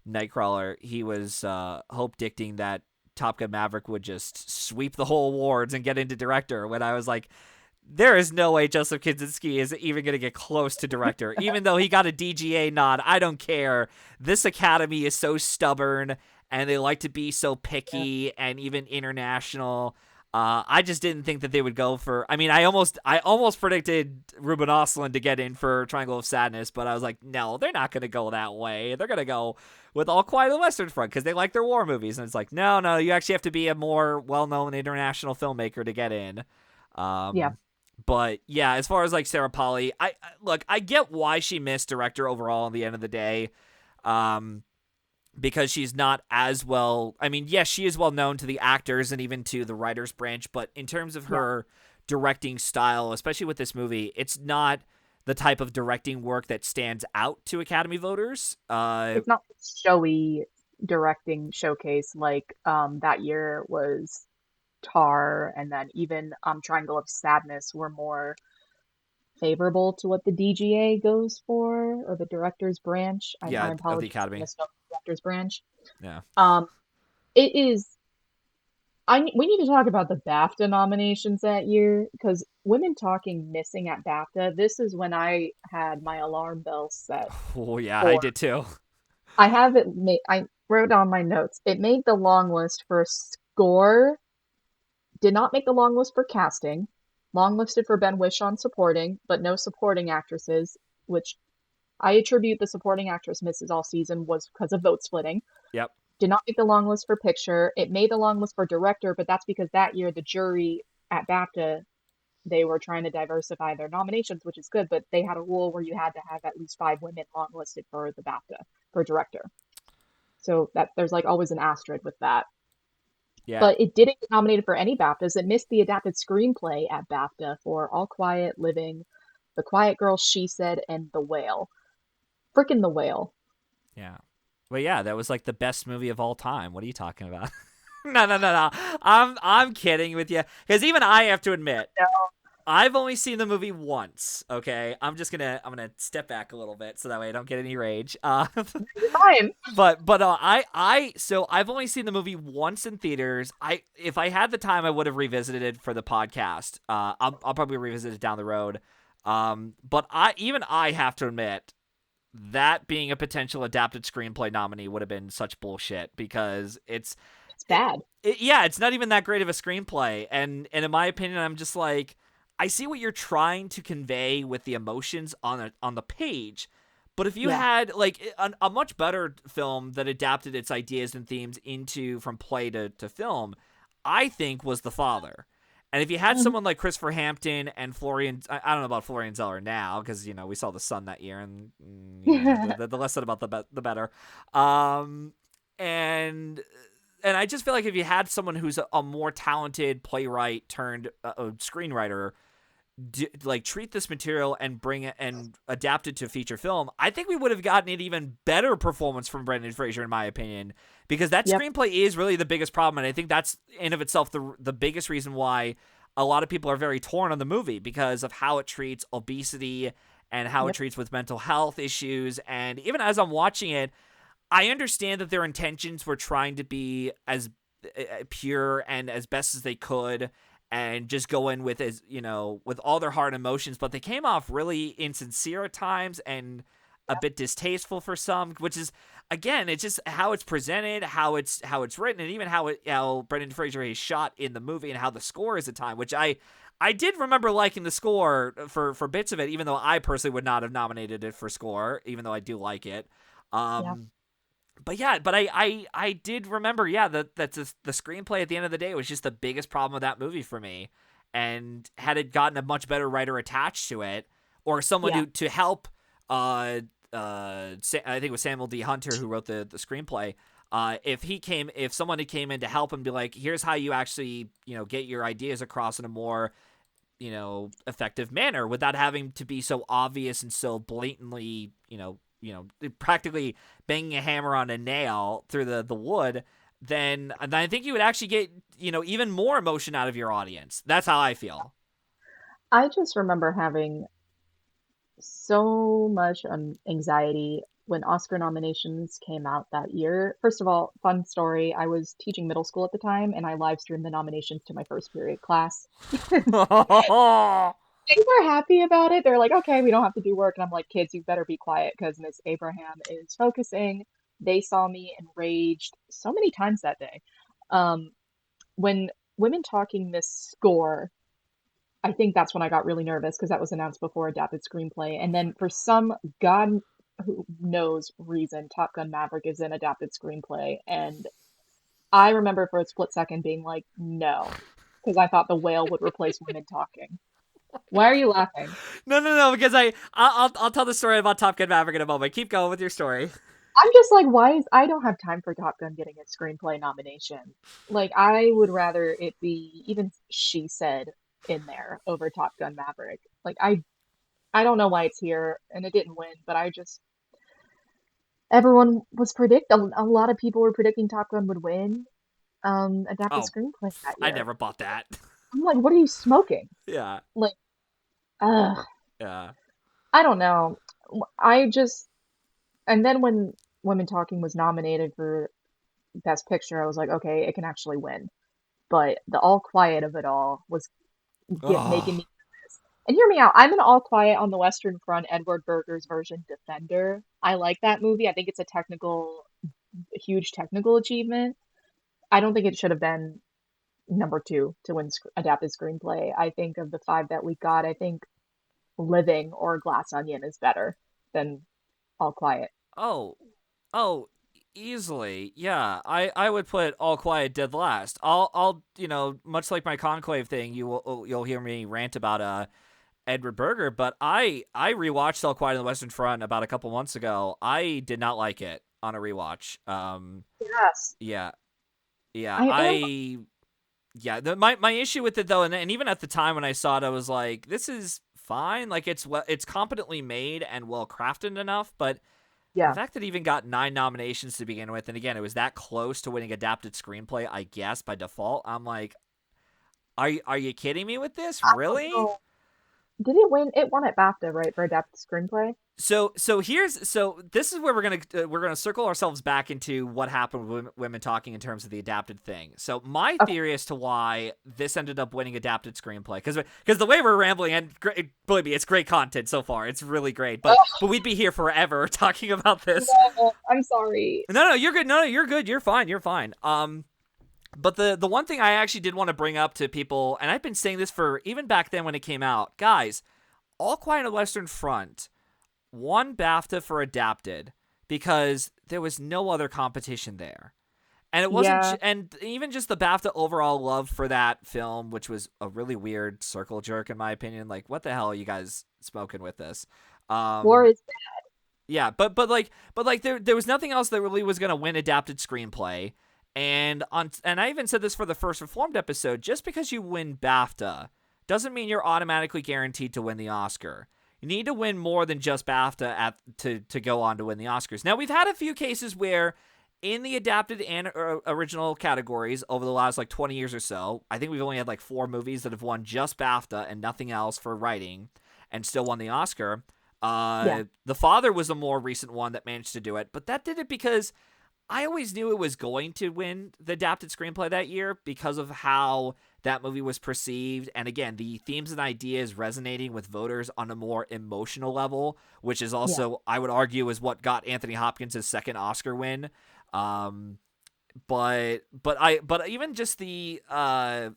Nightcrawler. He was hope-dicting that Top Gun Maverick would just sweep the whole awards and get into director, when I was like, there is no way Joseph Kosinski is even going to get close to director. Even though he got a DGA nod, I don't care. This Academy is so stubborn, and they like to be so picky and even international. I just didn't think that they would go for. I mean, I almost predicted Ruben Östlund to get in for Triangle of Sadness, but I was like, no, they're not going to go that way. They're going to go with All Quiet on the Western Front because they like their war movies, and it's like, no, you actually have to be a more well-known international filmmaker to get in. Yeah. But yeah, as far as like Sarah Polley, look, I get why she missed director overall. At the end of the day, um, because she's not as well. I mean, yes, she is well known to the actors and even to the writers branch, but in terms of Yeah, her directing style, especially with this movie, it's not the type of directing work that stands out to Academy voters. it's not showy directing showcase like that year was Tar, and then even Triangle of Sadness were more favorable to what the DGA goes for, or the director's branch. I Yeah, of the apologize, I Academy. missed up the director's branch. Yeah. Um, it is. We need to talk about the BAFTA nominations that year because women talking missing at BAFTA. This is when I had my alarm bell set Oh yeah, I for. did too. I have it made. I wrote down my notes. It made the long list for score. Did not make the long list for casting. Long listed for Ben Whishaw supporting, but no supporting actresses, which I attribute the supporting actress misses all season was because of vote splitting. Yep. Did not make the long list for picture. It made the long list for director, but that's because that year the jury at BAFTA, they were trying to diversify their nominations, which is good, but they had a rule where you had to have at least 5 women long listed for the BAFTA for director. So that there's like always an asterisk with that. Yeah. But it didn't get nominated for any BAFTAs. It missed the adapted screenplay at BAFTA for All Quiet Living, The Quiet Girl, She Said, and The Whale. Frickin' The Whale. Yeah. Well, yeah, that was like the best movie of all time. What are you talking about? No. I'm kidding with you because even I have to admit No, I've only seen the movie once. Okay, I'm gonna step back a little bit so that way I don't get any rage. you're fine. So I've only seen the movie once in theaters. If I had the time, I would have revisited it for the podcast. I'll probably revisit it down the road. But I have to admit that being a potential adapted screenplay nominee would have been such bullshit because It's bad. yeah, it's not even that great of a screenplay. And in my opinion, I'm just like, I see what you're trying to convey with the emotions on the page, but if you Yeah. had like a much better film that adapted its ideas and themes into from play to film, I think was The Father. And if you had Mhm. someone like Christopher Hampton and Florian, I don't know about Florian Zeller now because we saw The Sun that year, and the less said about the better. Um, and I just feel like if you had someone who's a more talented playwright turned screenwriter, like treat this material and bring it and adapt it to feature film, I think we would have gotten an even better performance from Brendan Fraser, in my opinion, because that Yep. screenplay is really the biggest problem, and I think that's in of itself the biggest reason why a lot of people are very torn on the movie because of how it treats obesity and how it Yep. treats with mental health issues. And even as I'm watching it, I understand that their intentions were trying to be as pure and as best as they could and just go in with as with all their heart and emotions, but they came off really insincere at times and a bit distasteful for some, which is again, it's just how it's presented, how it's written, and even how Brendan Fraser is shot in the movie and how the score is at time, which I did remember liking the score for bits of it, even though I personally would not have nominated it for score, even though I do like it. Yeah. Um, but yeah, but I did remember, yeah, that the screenplay at the end of the day was just the biggest problem with that movie for me. And had it gotten a much better writer attached to it, or someone Yeah. to help, I think it was Samuel D. Hunter who wrote the screenplay. If someone had came in to help and be like, here's how you actually get your ideas across in a more effective manner without having to be so obvious and so blatantly practically banging a hammer on a nail through the wood, then I think you would actually get even more emotion out of your audience. That's how I feel. I just remember having so much anxiety when Oscar nominations came out that year. First of all, fun story, I was teaching middle school at the time and I live streamed the nominations to my first period class. They were happy about it. They're like, okay, we don't have to do work. And I'm like, kids, you better be quiet because Miss Abraham is focusing. They saw me enraged so many times that day. Um, when Women Talking this score, I think that's when I got really nervous because that was announced before adapted screenplay. And then for some God who knows reason, Top Gun Maverick is an adapted screenplay. And I remember for a split second being like, no, because I thought The Whale would replace Women Talking. Why are you laughing? No, because I'll tell the story about Top Gun Maverick in a moment. Keep going with your story. I'm just like, why is I don't have time for Top Gun getting a screenplay nomination. Like, I would rather it be even She Said in there over Top Gun Maverick. Like, I don't know why it's here and it didn't win, but I just everyone was a lot of people were predicting Top Gun would win adapted Oh, screenplay that I year. never bought that. I'm like, what are you smoking? Yeah, Like, ugh, yeah. I don't know. I just and then when Women Talking was nominated for Best Picture, I was like, okay, it can actually win. But the All Quiet of it all was making Oh, me nervous. And hear me out. I'm an All Quiet on the Western Front Edward Berger's version defender. I like that movie. I think it's a huge technical achievement. I don't think it should have been number two to win adapted screenplay. I think of the five that we got, I think Living or Glass Onion is better than All Quiet. oh, oh, easily. Yeah, I would put All Quiet Dead last. I'll much like my Conclave thing, you'll hear me rant about Edward Berger, but I rewatched All Quiet on the Western Front about a couple months ago. I did not like it on a rewatch. Yes, Yeah, yeah, I am. my issue with it though, and even at the time when I saw it, I was like, this is fine. Like it's competently made and well crafted enough, but the Yeah. fact that it even got 9 nominations to begin with, and again, it was that close to winning adapted screenplay, I guess by default. I'm like, are you kidding me with this? I don't Really? know. Did it win? It won at BAFTA, right, for adapted screenplay? So this is where we're gonna circle ourselves back into what happened with women talking in terms of the adapted thing. So my Okay. theory as to why this ended up winning adapted screenplay, because the way we're rambling, and believe me, it's great content so far. It's really great, but we'd be here forever talking about this. No, I'm sorry. No, you're good. No, you're good. You're fine. You're fine. But the one thing I actually did want to bring up to people, and I've been saying this for even back then when it came out, guys, All Quiet on the Western Front won BAFTA for adapted because there was no other competition there. And it wasn't, Yeah, and even just the BAFTA overall love for that film, which was a really weird circle jerk in my opinion. Like, what the hell are you guys smoking with this? war Um, is yeah, but there was nothing else that really was gonna win adapted screenplay. And I even said this for the first Reformed episode. Just because you win BAFTA doesn't mean you're automatically guaranteed to win the Oscar. You need to win more than just BAFTA to go on to win the Oscars. Now we've had a few cases where in the adapted and original categories over the last like 20 years or so, I think we've only had like 4 movies that have won just BAFTA and nothing else for writing and still won the Oscar. yeah, The Father was a more recent one that managed to do it, but that did it because I always knew it was going to win the adapted screenplay that year because of how that movie was perceived. And again, the themes and ideas resonating with voters on a more emotional level, which is yeah. also, I would argue, is what got Anthony Hopkins his second Oscar win. Um, but even just but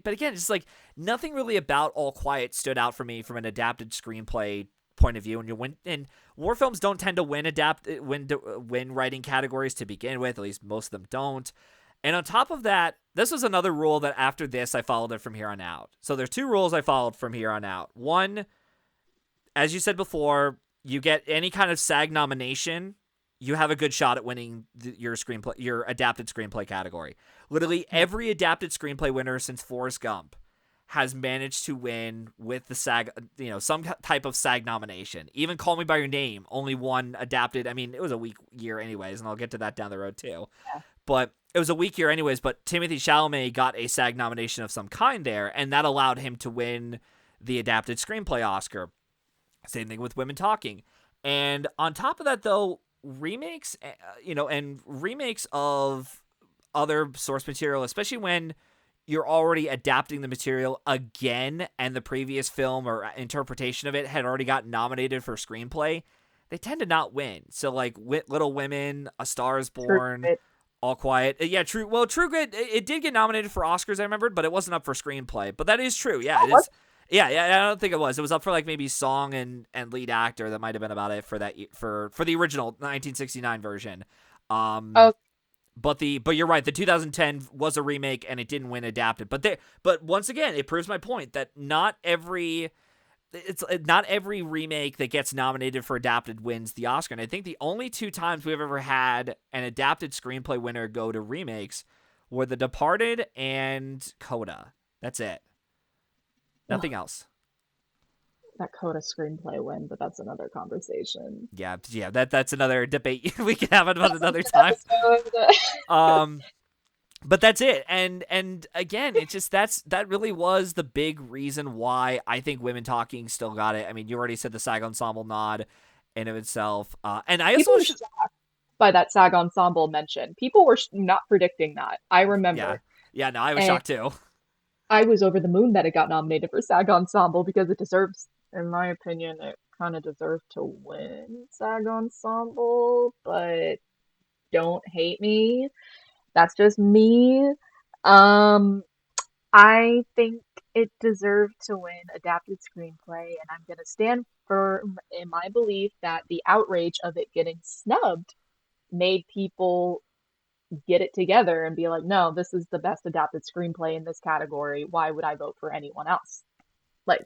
again, it's like nothing really about All Quiet stood out for me from an adapted screenplay point of view. And you win, and war films don't tend to win writing categories to begin with. At least most of them don't. And on top of that, this was another rule that after this I followed it from here on out. So there's 2 rules I followed from here on out. One, as you said before, you get any kind of SAG nomination, you have a good shot at winning your adapted screenplay category. Literally Yep. every adapted screenplay winner since Forrest Gump has managed to win with the SAG, some type of SAG nomination. Even Call Me by Your Name only won adapted. I mean, it was a weak year anyways, and I'll get to that down the road too. Yeah. But it was a weak year anyways. But Timothy Chalamet got a SAG nomination of some kind there, and that allowed him to win the adapted screenplay Oscar. Same thing with Women Talking. And on top of that, though, remakes, and remakes of other source material, especially when you're already adapting the material again and the previous film or interpretation of it had already got nominated for screenplay, they tend to not win. So, like, Little Women, A Star is True Born, Grit. All Quiet. Yeah, true. Well, True Grit, it did get nominated for Oscars, I remembered, but it wasn't up for screenplay. But that is true. Yeah, Oh, it what? is. Yeah, I don't think it was. It was up for like maybe song and lead actor. That might have been about it for that for the original 1969 version. Um, Oh, but you're right. The 2010 was a remake and it didn't win adapted. But once again, it proves my point that not every remake that gets nominated for adapted wins the Oscar. And I think the only two times we've ever had an adapted screenplay winner go to remakes were The Departed and Coda. That's it. Ugh, Nothing else. that Coda screenplay win, but that's another conversation. Yeah. That's another debate we can have about That's another another time. episode. Um, but that's it. And again, it's just that really was the big reason why I think Women Talking still got it. I mean, you already said the SAG Ensemble nod in of itself. And I People also were shocked by that SAG ensemble mention. People were not predicting that. I yeah. remember. Yeah, no, I was And shocked too. I was over the moon that it got nominated for SAG ensemble because it deserves, in my opinion, it kind of deserved to win SAG ensemble, but don't hate me. That's just me. Um, I think it deserved to win adapted screenplay, and I'm going to stand firm in my belief that the outrage of it getting snubbed made people get it together and be like, no, this is the best adapted screenplay in this category. Why would I vote for anyone else? Like,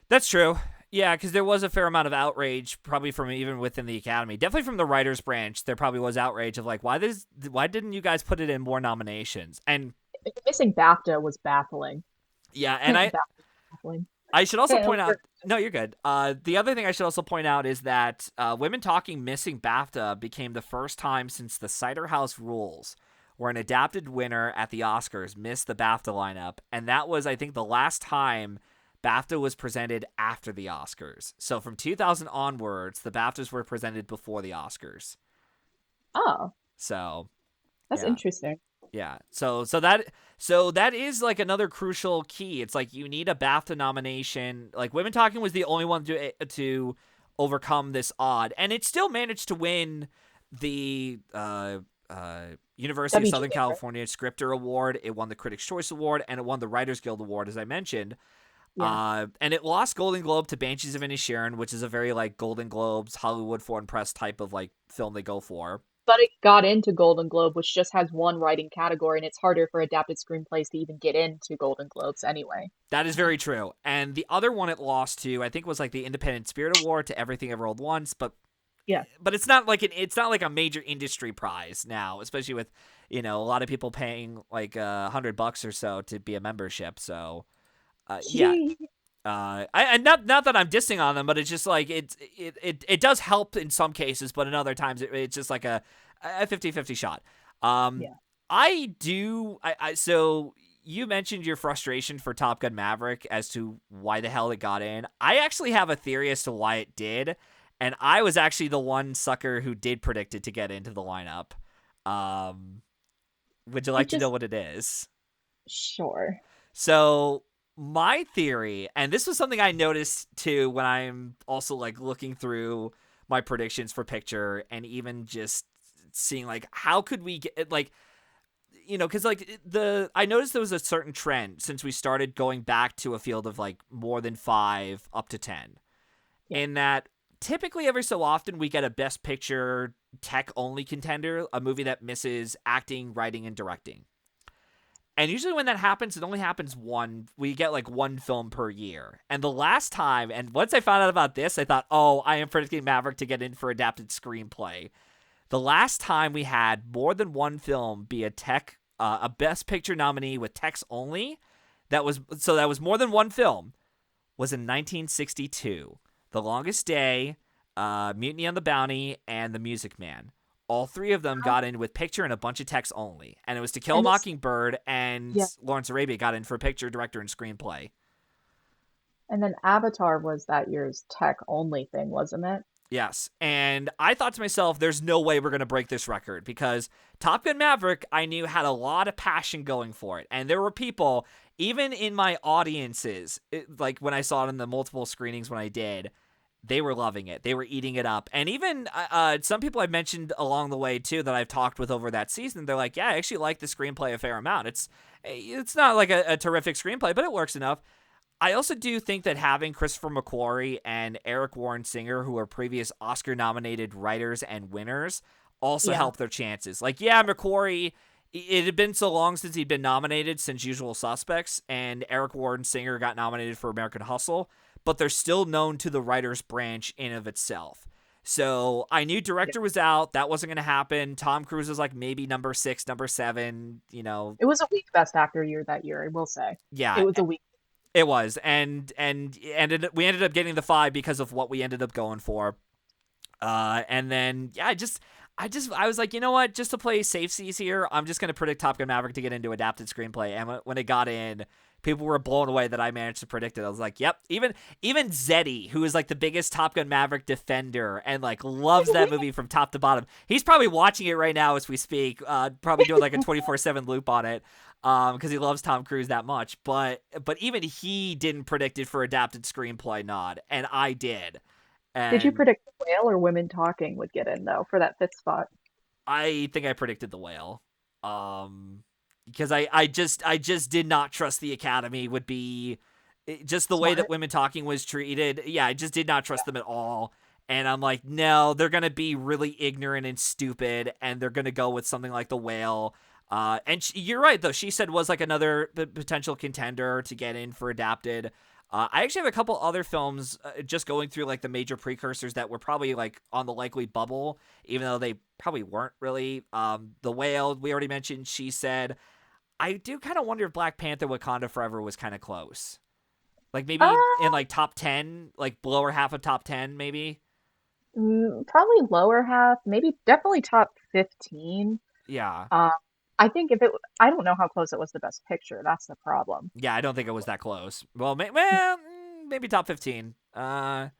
That's true. Yeah, because there was a fair amount of outrage, probably from even within the Academy. Definitely from the writers' branch, there probably was outrage of like, why didn't you guys put it in more nominations? And missing BAFTA was baffling. yeah, and BAFTA was baffling. I should also point out. We're- No, you're good. The other thing I should also point out is that Women Talking missing BAFTA became the first time since the Cider House Rules, where an adapted winner at the Oscars missed the BAFTA lineup, and that was, I think, the last time BAFTA was presented after the Oscars. So from 2000 onwards, the BAFTAs were presented before the Oscars. Oh, So that's yeah. interesting. Yeah. So that is like another crucial key. It's like you need a BAFTA nomination. Like Women Talking was the only one to overcome this odd, and it still managed to win the University of Southern WGA, right? California Scripter Award. It won the Critics' Choice Award, and it won the Writers Guild Award, as I mentioned. Yeah. And it lost Golden Globe to Banshees of Inisherin, which is a very like Golden Globes, Hollywood Foreign Press type of like film they go for. But it got into Golden Globe, which just has one writing category, and it's harder for adapted screenplays to even get into Golden Globes anyway. That is very true. And the other one it lost to, I think, was like the Independent Spirit Award to Everything Ever Rolled Once, Yeah. but it's not like a major industry prize now, especially with a lot of people paying like $100 or so to be a membership. So yeah, not that I'm dissing on them, but it's just like it does help in some cases, but in other times it's just like a 50-50 shot. Yeah. So you mentioned your frustration for Top Gun Maverick as to why the hell it got in. I actually have a theory as to why it did, and I was actually the one sucker who did predict it to get into the lineup. Would you like It to know just, what it is? sure. So my theory, and this was something I noticed too when I'm also like looking through my predictions for picture and even just seeing like how could we get like because like I noticed there was a certain trend since we started going back to a field of like more than 5 up to 10, Yeah. in that typically every so often we get a best picture tech only contender, a movie that misses acting, writing, and directing. And usually when that happens, it only happens we get like one film per year. And the last time, and once I found out about this, I thought, oh, I am predicting Maverick to get in for adapted screenplay. The last time we had more than one film be a best picture nominee with text only, that was more than one film, was in 1962. The Longest Day, Mutiny on the Bounty, and The Music Man. All three of them got in with picture and a bunch of text only. And it was To Kill a And this, Mockingbird and yeah. Lawrence Arabia got in for picture, director, and screenplay. And then Avatar was that year's tech only thing, wasn't it? Yes. And I thought to myself, there's no way we're going to break this record because Top Gun Maverick, I knew had a lot of passion going for it. And there were people, even in my audiences, like when I saw it in the multiple screenings when I did, they were loving it. They were eating it up. And even some people I've mentioned along the way, too, that I've talked with over that season, they're like, yeah, I actually like the screenplay a fair amount. It's not like a terrific screenplay, but it works enough. I also do think that having Christopher McQuarrie and Eric Warren Singer, who are previous Oscar-nominated writers and winners, also Yeah. helped their chances. Like, yeah, McQuarrie, it had been so long since he'd been nominated since Usual Suspects, and Eric Warren Singer got nominated for American Hustle, but they're still known to the writer's branch in of itself. So I knew Yeah. director was out. That wasn't going to happen. Tom Cruise was like maybe number 6, number 7. It was a weak Best Actor year that year, I will say. It Yeah, was a weak. it was, we ended up getting the 5 because of what we ended up going for. And then yeah, I was like, you know what? Just to play safe seas here, I'm just gonna predict Top Gun Maverick to get into adapted screenplay. And when it got in, people were blown away that I managed to predict it. I was like, yep. Even Zeddy, who is like the biggest Top Gun Maverick defender and like loves that movie from top to bottom, he's probably watching it right now as we speak. Probably doing like a 24/7 loop on it. Because he loves Tom Cruise that much, but even he didn't predict it for adapted screenplay nod, and I did. Did you And predict The Whale or Women Talking would get in though for that fifth spot? I think I predicted The Whale. Because I just did not trust the Academy would be just the way that Smart. Women Talking was treated. Yeah, I just did not trust them at all. And I'm like, no, they're gonna be really ignorant and stupid, and they're gonna go with something like The Whale. You're right though. She said was like another potential contender to get in for adapted. I actually have a couple other films just going through like the major precursors that were probably like on the likely bubble, even though they probably weren't really. The Whale we already mentioned. She said. I do kind of wonder if Black Panther Wakanda Forever was kind of close. Like maybe in Uh, like top 10, like lower half of top 10 maybe. Probably lower half, maybe definitely top 15. Yeah. Um, I think if it, I don't know how close it was to Best Picture. That's the problem. Yeah, I don't think it was that close. Well, maybe top 15. Yeah,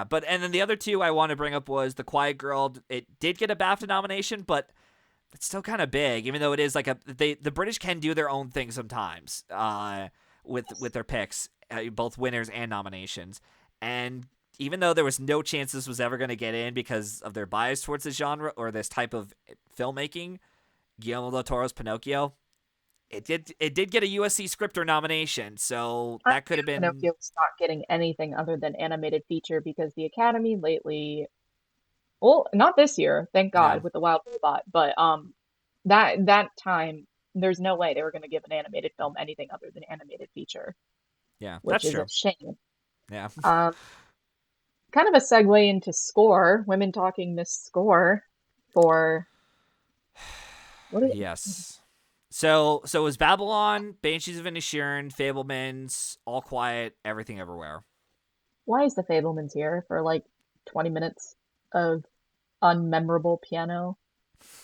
but and then the other two I want to bring up was The Quiet Girl. It did get a BAFTA nomination, but it's still kind of big, even though it is like the British can do their own thing sometimes. With their picks, both winners and nominations, and even though there was no chance this was ever going to get in because of their bias towards this genre or this type of filmmaking, Guillermo del Toro's Pinocchio, it did get a USC Scripter nomination, so I that could have knew been Pinocchio's not getting anything other than animated feature because the Academy lately, well, not this year, thank yeah, God, with the Wild Robot, but that time, there's no way they were going to give an animated film anything other than animated feature, yeah, which that's is a true. shame. Yeah. Um, Kind of a segue into score. Women talking this score for what? Yes. So it was Babylon, Banshees of Inisherin, Fablemans, All Quiet, Everything Everywhere. Why is the Fablemans here for like 20 minutes of unmemorable piano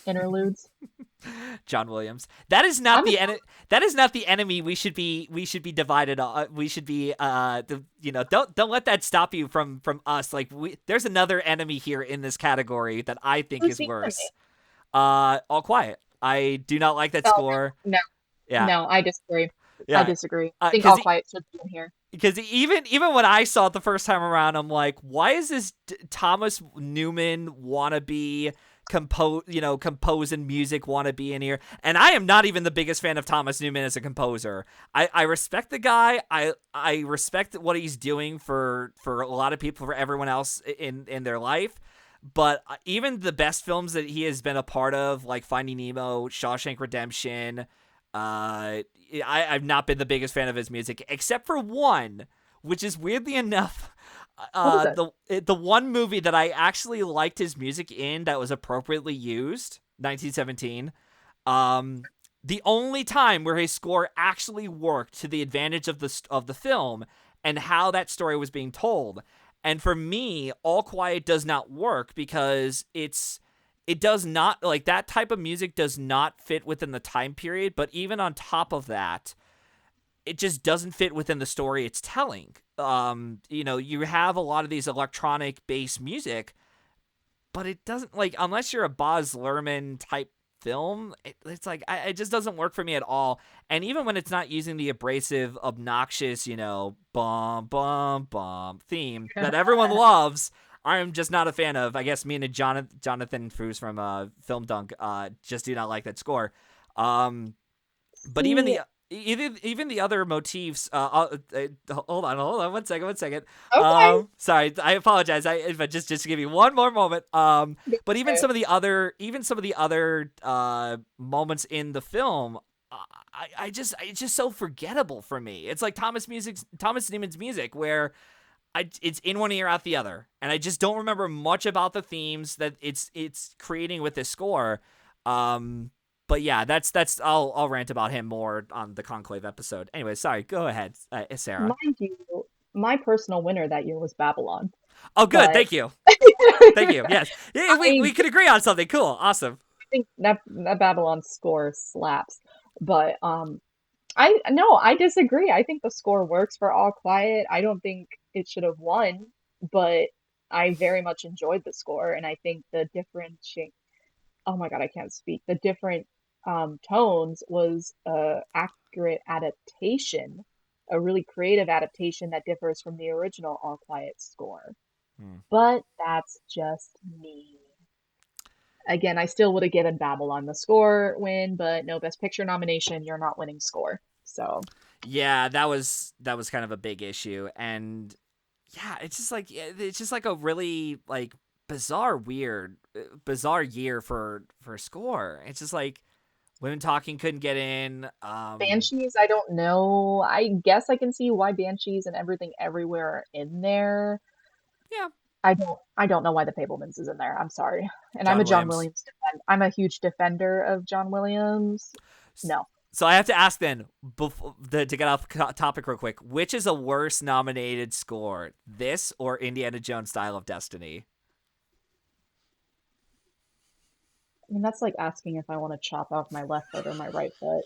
interludes? John Williams. That is not I'm a, the that is not the enemy we should be divided on. We should be don't let that stop you from us. Like there's another enemy here in this category that I think who's is the enemy? worse. All Quiet. I do not like that Oh, score. no, Yeah. no, I disagree. I Yeah. disagree. I think All Cuz Quiet should be in here. because even when I saw it the first time around, I'm like, why is this Thomas Newman wannabe composing music wannabe in here? And I am not even the biggest fan of Thomas Newman as a composer. I respect the guy. I respect what he's doing for a lot of people, for everyone else in their life. But even the best films that he has been a part of, like Finding Nemo, Shawshank Redemption, I've not been the biggest fan of his music, except for one, which is weirdly enough, What is it? the one movie that I actually liked his music in that was appropriately used, 1917. The only time where his score actually worked to the advantage of the film and how that story was being told. And for me, All Quiet does not work because it does not, like, that type of music does not fit within the time period, but even on top of that, it just doesn't fit within the story it's telling. You have a lot of these electronic based music, but it doesn't, like, unless you're a Baz Luhrmann type film, it's like it just doesn't work for me at all. And even when it's not using the abrasive, obnoxious, bum bum bum theme that everyone loves, I'm just not a fan of. I guess me and Jonathan Foos from Film Dunk just do not like that score. But even See, the even the other motifs. Hold on, 1 second. Okay. Sorry, I apologize. But just to give you one more moment. But even some of the other moments in the film, it's just so forgettable for me. It's like Thomas Newman's music, where it's in one ear out the other, and I just don't remember much about the themes that it's creating with this score. Um, but yeah, that's I'll rant about him more on the Conclave episode. Anyway, sorry, go ahead, Sarah. Mind you, my personal winner that year was Babylon, Oh, good, but thank you, thank you. Yes, yeah, we I could agree on something. Cool, awesome. think that Babylon score slaps. But I no, I disagree. I think the score works for All Quiet. I don't think it should have won, but I very much enjoyed the score, and I think the different oh my God, I can't speak. The different tones was a accurate adaptation, a really creative adaptation that differs from the original All Quiet score. Hmm. But that's just me. Again, I still would have given Babylon the score win, but no Best Picture nomination. You're not winning score. So Yeah, that was kind of a big issue, and yeah, it's just like a really like bizarre year for score. It's just like Women Talking couldn't get in. Banshees, I don't know. I guess I can see why Banshees and Everything Everywhere are in there. Yeah, I don't know why the Fablemans is in there. I'm sorry. And I'm John a John Williams. Williams I'm a huge defender of John Williams. No. So I have to ask then, to get off topic real quick, which is a worse nominated score, this or Indiana Jones Style of Destiny? I mean, that's like asking if I want to chop off my left foot or my right foot.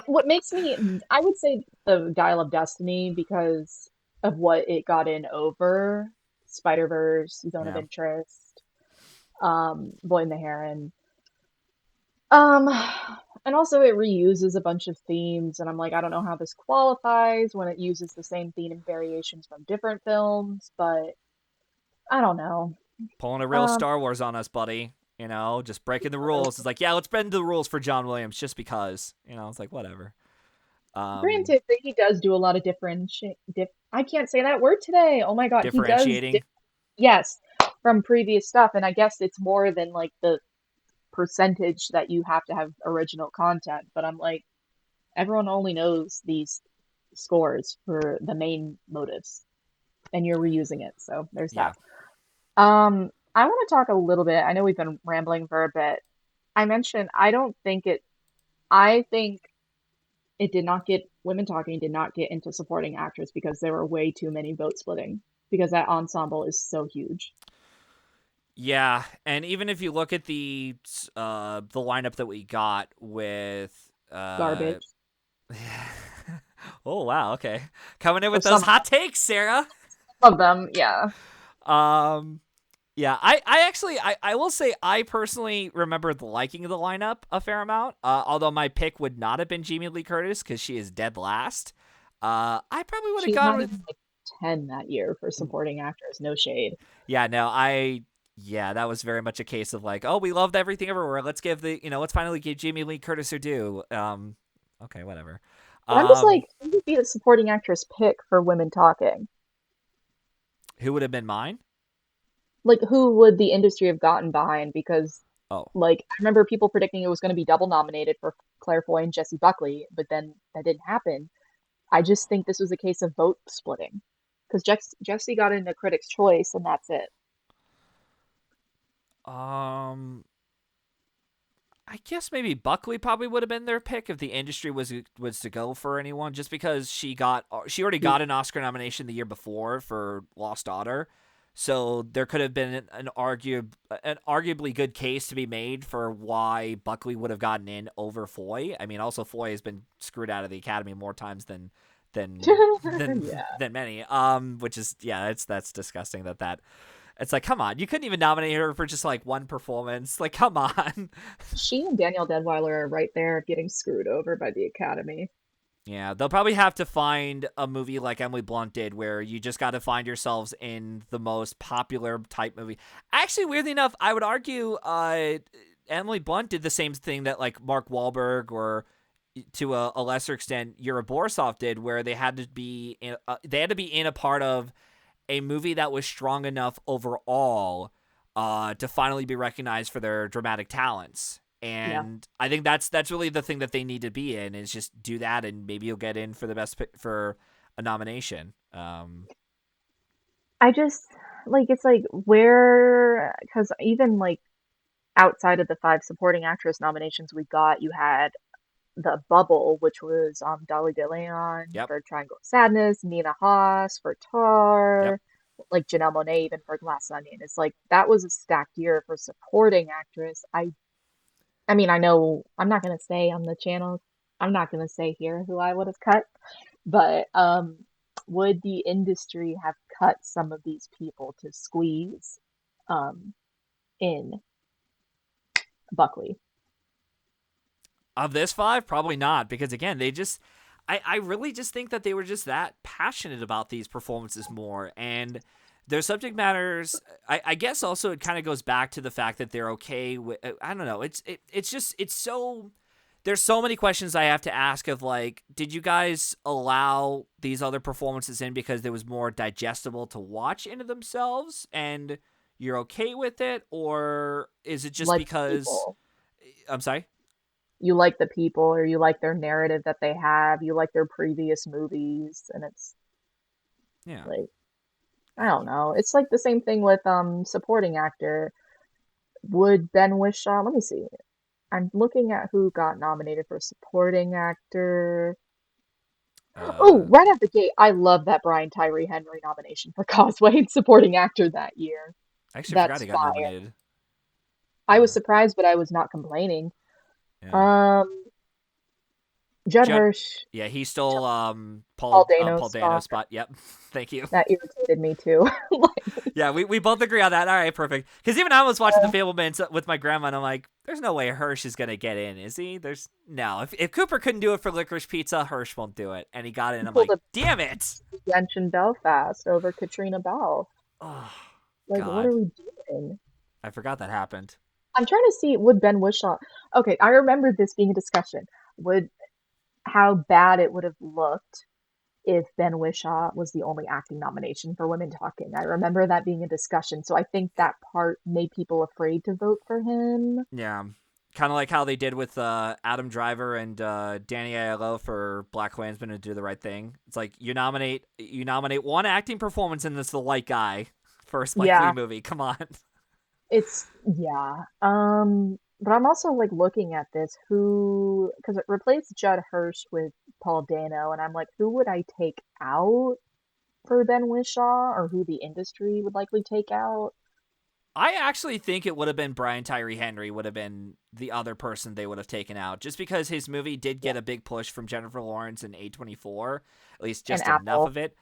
What makes me, I would say the Dial of Destiny because of what it got in over Spider-Verse, Zone of Yeah. Interest, Boy and the Heron. Um, and also it reuses a bunch of themes, and I'm like, I don't know how this qualifies when it uses the same theme and variations from different films, but I don't know. Pulling a real Um, Star Wars on us, buddy. Just breaking the rules. It's like, yeah, let's bend the rules for John Williams just because. It's like, whatever. Um, Granted that he does do a lot of I can't say that word today. Oh my God, he does differentiating. yes, from previous stuff, and I guess it's more than like the percentage that you have to have original content, but I'm like, everyone only knows these scores for the main motives, and you're reusing it, so there's Yeah. that. I want to talk a little bit. I know we've been rambling for a bit. I mentioned I think it did not get Women Talking did not get into supporting actress because there were way too many vote splitting because that ensemble is so huge. Yeah, and even if you look at the lineup that we got with Garbage oh wow, okay. Coming in for with those some hot takes, Sarah. of them, yeah. Um yeah, I actually I will say I personally remember liking the lineup a fair amount. Although my pick would not have been Jamie Lee Curtis because she is dead last. I probably would have She's gone not with even like 10 that year for supporting actress. No shade. yeah, no, yeah, that was very much a case of like, oh, we loved everything everywhere. Let's finally give Jamie Lee Curtis her due. Okay, whatever. But I'm just Um, like, who would be the supporting actress pick for Women Talking? who would have been mine? Like, who would the industry have gotten behind? Because, Oh, like, I remember people predicting it was going to be double nominated for Claire Foy and Jessie Buckley, but then that didn't happen. I just think this was a case of vote splitting because Jessie got into Critics' Choice, and that's it. um, I guess maybe Buckley probably would have been their pick if the industry was to go for anyone, just because she already got an Oscar nomination the year before for Lost Daughter, so there could have been an arguably good case to be made for why Buckley would have gotten in over Foy. I mean, also Foy has been screwed out of the Academy more times Yeah. than many. Which is yeah, that's disgusting that. It's like, come on, you couldn't even nominate her for just like one performance. Like, come on. She and Danielle Deadwyler are right there getting screwed over by the Academy. Yeah, they'll probably have to find a movie like Emily Blunt did, where you just got to find yourselves in the most popular type movie. Actually, weirdly enough, I would argue, Emily Blunt did the same thing that like Mark Wahlberg or to a lesser extent Yura Borisov did, where they had to be in a part of a movie that was strong enough overall to finally be recognized for their dramatic talents. Yeah. And I think that's really the thing that they need to be in, is just do that, and maybe you'll get in for the for a nomination. I just like it's like where because even like outside of the five supporting actress nominations we got, you had The Bubble, which was Dolly De Leon Yep, for Triangle of Sadness, Nina Haas for yep. Tar, like Janelle Monáe even for Glass Onion. It's like that was a stacked year for supporting actress. I mean, I know I'm not gonna say on the channel, I'm not gonna say here who I would have cut, but would the industry have cut some of these people to squeeze um in Buckley? Of this five, probably not, because again, I really just think that they were just that passionate about these performances more, and their subject matters. I guess also it kind of goes back to the fact that they're okay with. I don't know. It's just it's so. There's so many questions I have to ask of like, did you guys allow these other performances in because it was more digestible to watch into themselves, and you're okay with it, or is it just Like because? people. I'm sorry. You like the people or you like their narrative that they have, you like their previous movies, and it's Yeah. like I don't know. It's like the same thing with supporting actor. Would Ben Whishaw, let me see. I'm looking at who got nominated for supporting actor. Oh, Uh, right out the gate, I love that Brian Tyree Henry nomination for Causeway and supporting actor that year. I actually forgot That's he got fire. nominated. I was Yeah, surprised, but I was not complaining. yeah. Um, Judd Judd, Hirsch yeah, he took stole Paul Paul Dano's Dano's spot. spot. Yep, thank you. That irritated me too. Yeah, we both agree on that. All right, perfect. Because even I was watching The Fablemans with my grandma, and I'm like, there's no way Hirsch is gonna get in, is he? There's no. If Cooper couldn't do it for Licorice Pizza, Hirsch won't do it, and he got in. He I'm pulled like, a damn it! bench in Belfast over Katrina Balfe. Oh Like, what God, are we doing? I forgot that happened. I'm trying to see, would Ben Whishaw. Okay, I remember this being a discussion. Would how bad it would have looked if Ben Whishaw was the only acting nomination for Women Talking. I remember that being a discussion, so I think that part made people afraid to vote for him. Yeah. Kind of like how they did with Adam Driver and Danny Aiello for Black Klansman to do the right thing. It's like you nominate one acting performance and it's the white guy for a Spike Lee Yeah, movie. Come on. it's yeah. But I'm also like looking at this who because it replaced Judd Hirsch with Paul Dano, and I'm like, who would I take out for Ben Whishaw, or who the industry would likely take out? I actually think it would have been Brian Tyree Henry would have been the other person they would have taken out, just because his movie did Yeah, get a big push from Jennifer Lawrence in A24, at least and just enough Apple. of it.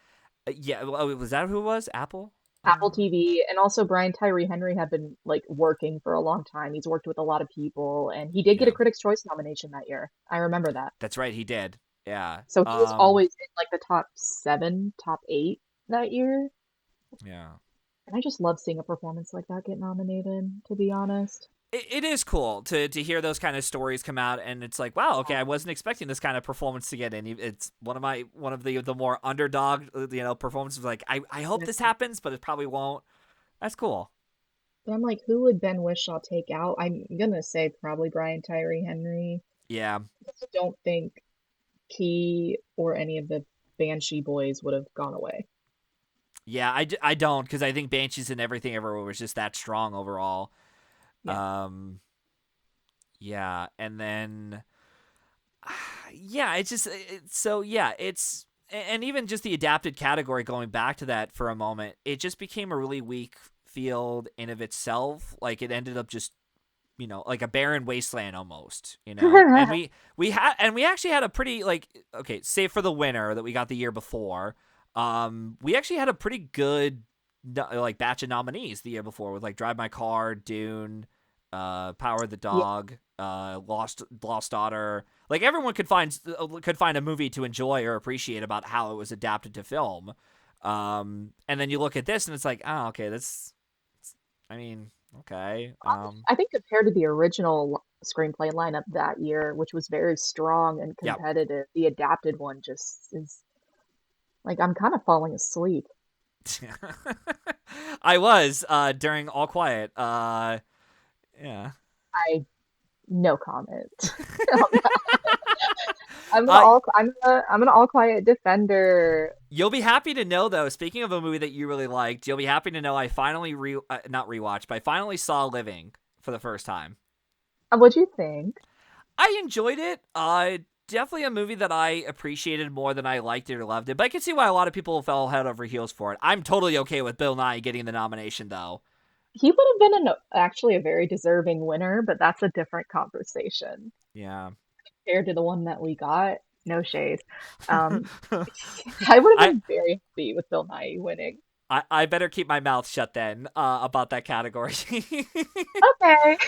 Yeah, was that who it was? Apple. Apple TV, and also Brian Tyree Henry had been like working for a long time. He's worked with a lot of people, and he did get a Yeah, Critics' Choice nomination that year. I remember that. that's right. He did. Yeah. So he was always in like the top seven, top eight that year. Yeah. And I just love seeing a performance like that get nominated, to be honest. It is cool to hear those kind of stories come out, and it's like, wow, okay, I wasn't expecting this kind of performance to get in. It's one of the more underdog performances. Like I hope Yeah. this happens, but it probably won't. That's cool. But I'm like, who would Ben Whishaw take out? I'm gonna say probably Brian Tyree Henry. Yeah, I just don't think Key or any of the Banshee boys would have gone away. yeah, I don't, because I think Banshees and Everything Everywhere was just that strong overall. Yeah. Um, yeah, and then yeah, it's and even just the adapted category, going back to that for a moment, it just became a really weak field in of itself. Like it ended up just like a barren wasteland almost, and we actually had a pretty, like, okay, save for the winner that we got the year before, we actually had a pretty good like batch of nominees the year before, with like Drive My Car, Dune, Power of the Yeah. Dog, Lost Daughter. Like everyone could find a movie to enjoy or appreciate about how it was adapted to film. And then you look at this and it's like, oh, okay, I mean, Okay. I think compared to the original screenplay lineup that year, which was very strong and Yeah. competitive, the adapted one just is like I'm kind of falling asleep. I was during All Quiet. Yeah. I no comment. uh, I'm an all quiet defender. you'll be happy to know, though. Speaking of a movie that you really liked, you'll be happy to know I finally not rewatched, but I finally saw Living for the first time. What'd you think? I enjoyed it. Definitely a movie that I appreciated more than I liked it or loved it. But I can see why a lot of people fell head over heels for it. I'm totally okay with Bill Nye getting the nomination, though. He would have been actually a very deserving winner, but that's a different conversation Yeah. compared to the one that we got. No shade. Um, I would have I been very happy with Bill Nye winning. I better keep my mouth shut then about that category. Okay.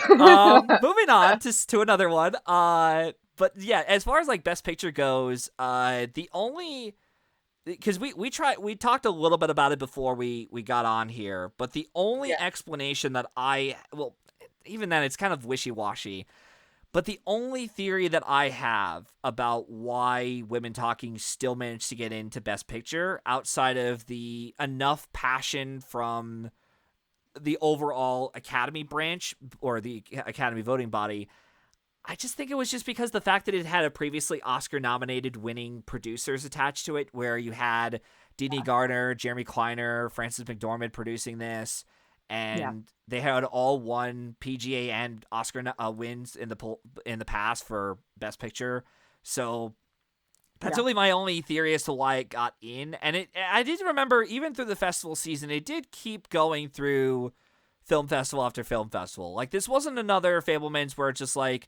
Moving on to another one. But yeah, as far as like Best Picture goes, the only because we talked a little bit about it before we got on here, but the only Yeah, explanation that even then it's kind of wishy washy. But the only theory that I have about why Women Talking still managed to get into Best Picture, outside of the enough passion from the overall Academy branch or the Academy voting body, I just think it was just because the fact that it had a previously Oscar-nominated winning producers attached to it, where you had Deanie Gardner, Jeremy Kleiner, Frances McDormand producing this, yeah, and they had all won PGA and Oscar wins in the past for Best Picture. So that's yeah. really my only theory as to why it got in. And I did remember even through the festival season, it did keep going through film festival after film festival. Like this wasn't another Fablemans where it's just like,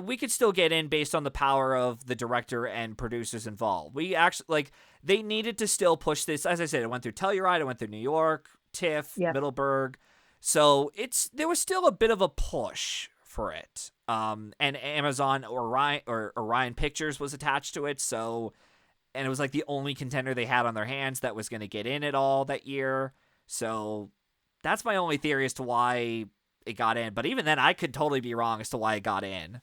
we could still get in based on the power of the director and producers involved. We actually like they needed to still push this. As I said, it went through Telluride, it went through New York, TIFF, Yep. Middleburg. So there was still a bit of a push for it. And Amazon Orion Pictures was attached to it, so and it was like the only contender they had on their hands that was going to get in at all that year. So that's my only theory as to why it got in. But even then, I could totally be wrong as to why it got in.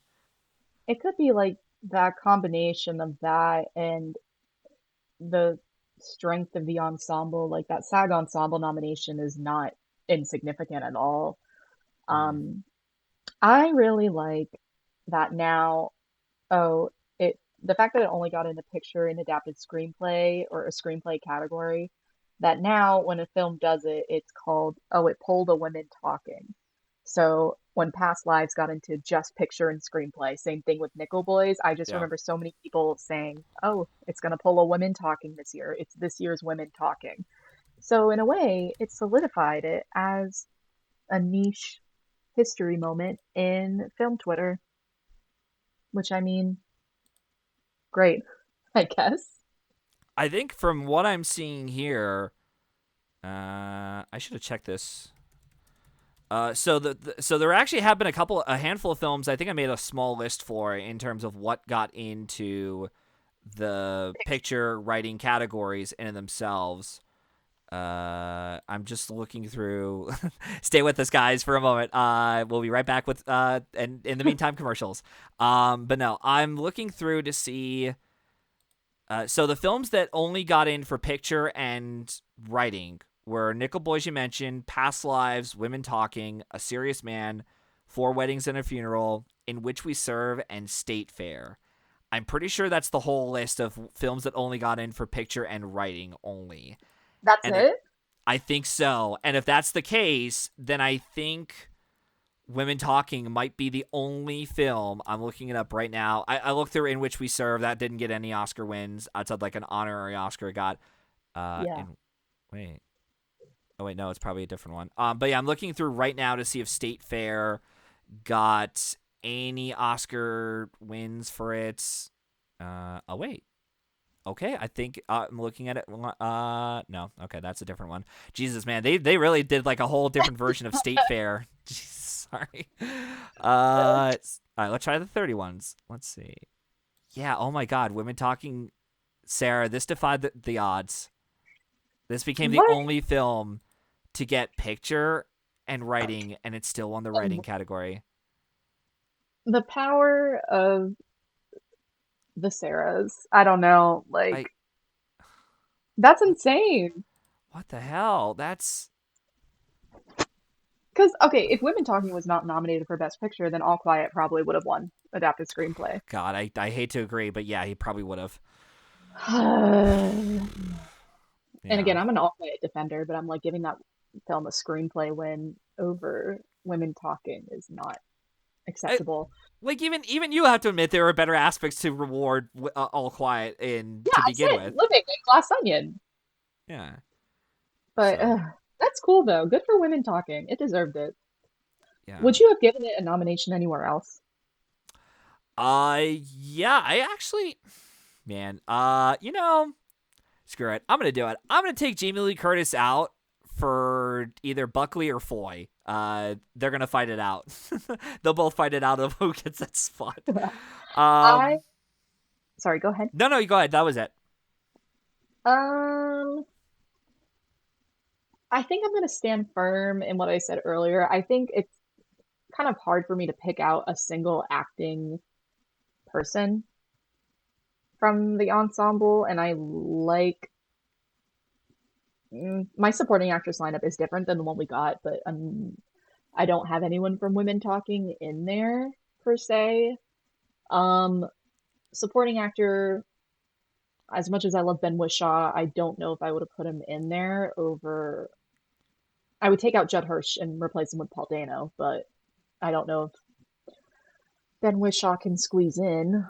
It could be like that combination of that and the strength of the ensemble. Like that SAG ensemble nomination is not insignificant at all. Mm, Um, I really like that now. Oh, it the fact that it only got into picture and adapted screenplay or a screenplay category, that now when a film does it, it's called, oh, it pulled a women talking. So when Past Lives got into just picture and screenplay, same thing with Nickel Boys. I just yeah. remember so many people saying, oh, it's going to pull a women talking this year. It's this year's women talking. So in a way, it solidified it as a niche history moment in film Twitter, which I mean, great, I guess. I think from what I'm seeing here, I should have checked this. So there actually have been a handful of films. I think I made a small list for in terms of what got into the picture writing categories in themselves. I'm just looking through. Stay with us, guys, for a moment. We'll be right back with and in the meantime, commercials. But no, I'm looking through to see. So the films that only got in for picture and writing were Nickel Boys, you mentioned, Past Lives, Women Talking, A Serious Man, Four Weddings and a Funeral, In Which We Serve, and State Fair. I'm pretty sure that's the whole list of films that only got in for picture and writing only. That's And it? I think so. And if that's the case, then I think Women Talking might be the only film. I'm looking it up right now. I looked through In Which We Serve. That didn't get any Oscar wins outside like an honorary Oscar. It got Yeah. in wait. Oh wait, no, it's probably a different one. But yeah, I'm looking through right now to see if State Fair got any Oscar wins for it. Oh wait. Okay, I think I'm looking at it. No. Okay, that's a different one. Jesus, man, they really did like a whole different version of State Fair. Jesus, sorry. All right, let's try the 30 ones. Let's see. Yeah. Oh my God, Women Talking. Sarah, this defied the odds. This became the What? only film to get picture and writing, and it's still won the And writing category. the power of the Sarahs. I don't know. I Like, that's what insane. what the hell? That's Because, okay, if Women Talking was not nominated for Best Picture, then All Quiet probably would have won Adapted Screenplay. God. I hate to agree, but yeah, he probably would have. And Yeah. again, I'm an All Quiet defender, but I'm like giving that film a screenplay win over Women Talking is not I, acceptable. like even you have to admit there are better aspects to reward All Quiet in Yeah, to I begin said with. Living and Glass Onion. Yeah. But So that's cool though. Good for Women Talking. It deserved it. yeah. Would you have given it a nomination anywhere else? Yeah. I actually, man. Screw it. I'm gonna do it. I'm gonna take Jamie Lee Curtis out for either Buckley or Foy. They're gonna fight it out. They'll both fight it out of who gets that spot. I Um, sorry, go ahead. no, you go ahead. That was it. Um, I think I'm gonna stand firm in what I said earlier. I think it's kind of hard for me to pick out a single acting person from the ensemble, and I like my supporting actress lineup is different than the one we got, but I don't have anyone from Women Talking in there per se. Um, Supporting actor, as much as I love Ben Whishaw, I don't know if I would have put him in there over. I would take out Judd Hirsch and replace him with Paul Dano, but I don't know if Ben Whishaw can squeeze in.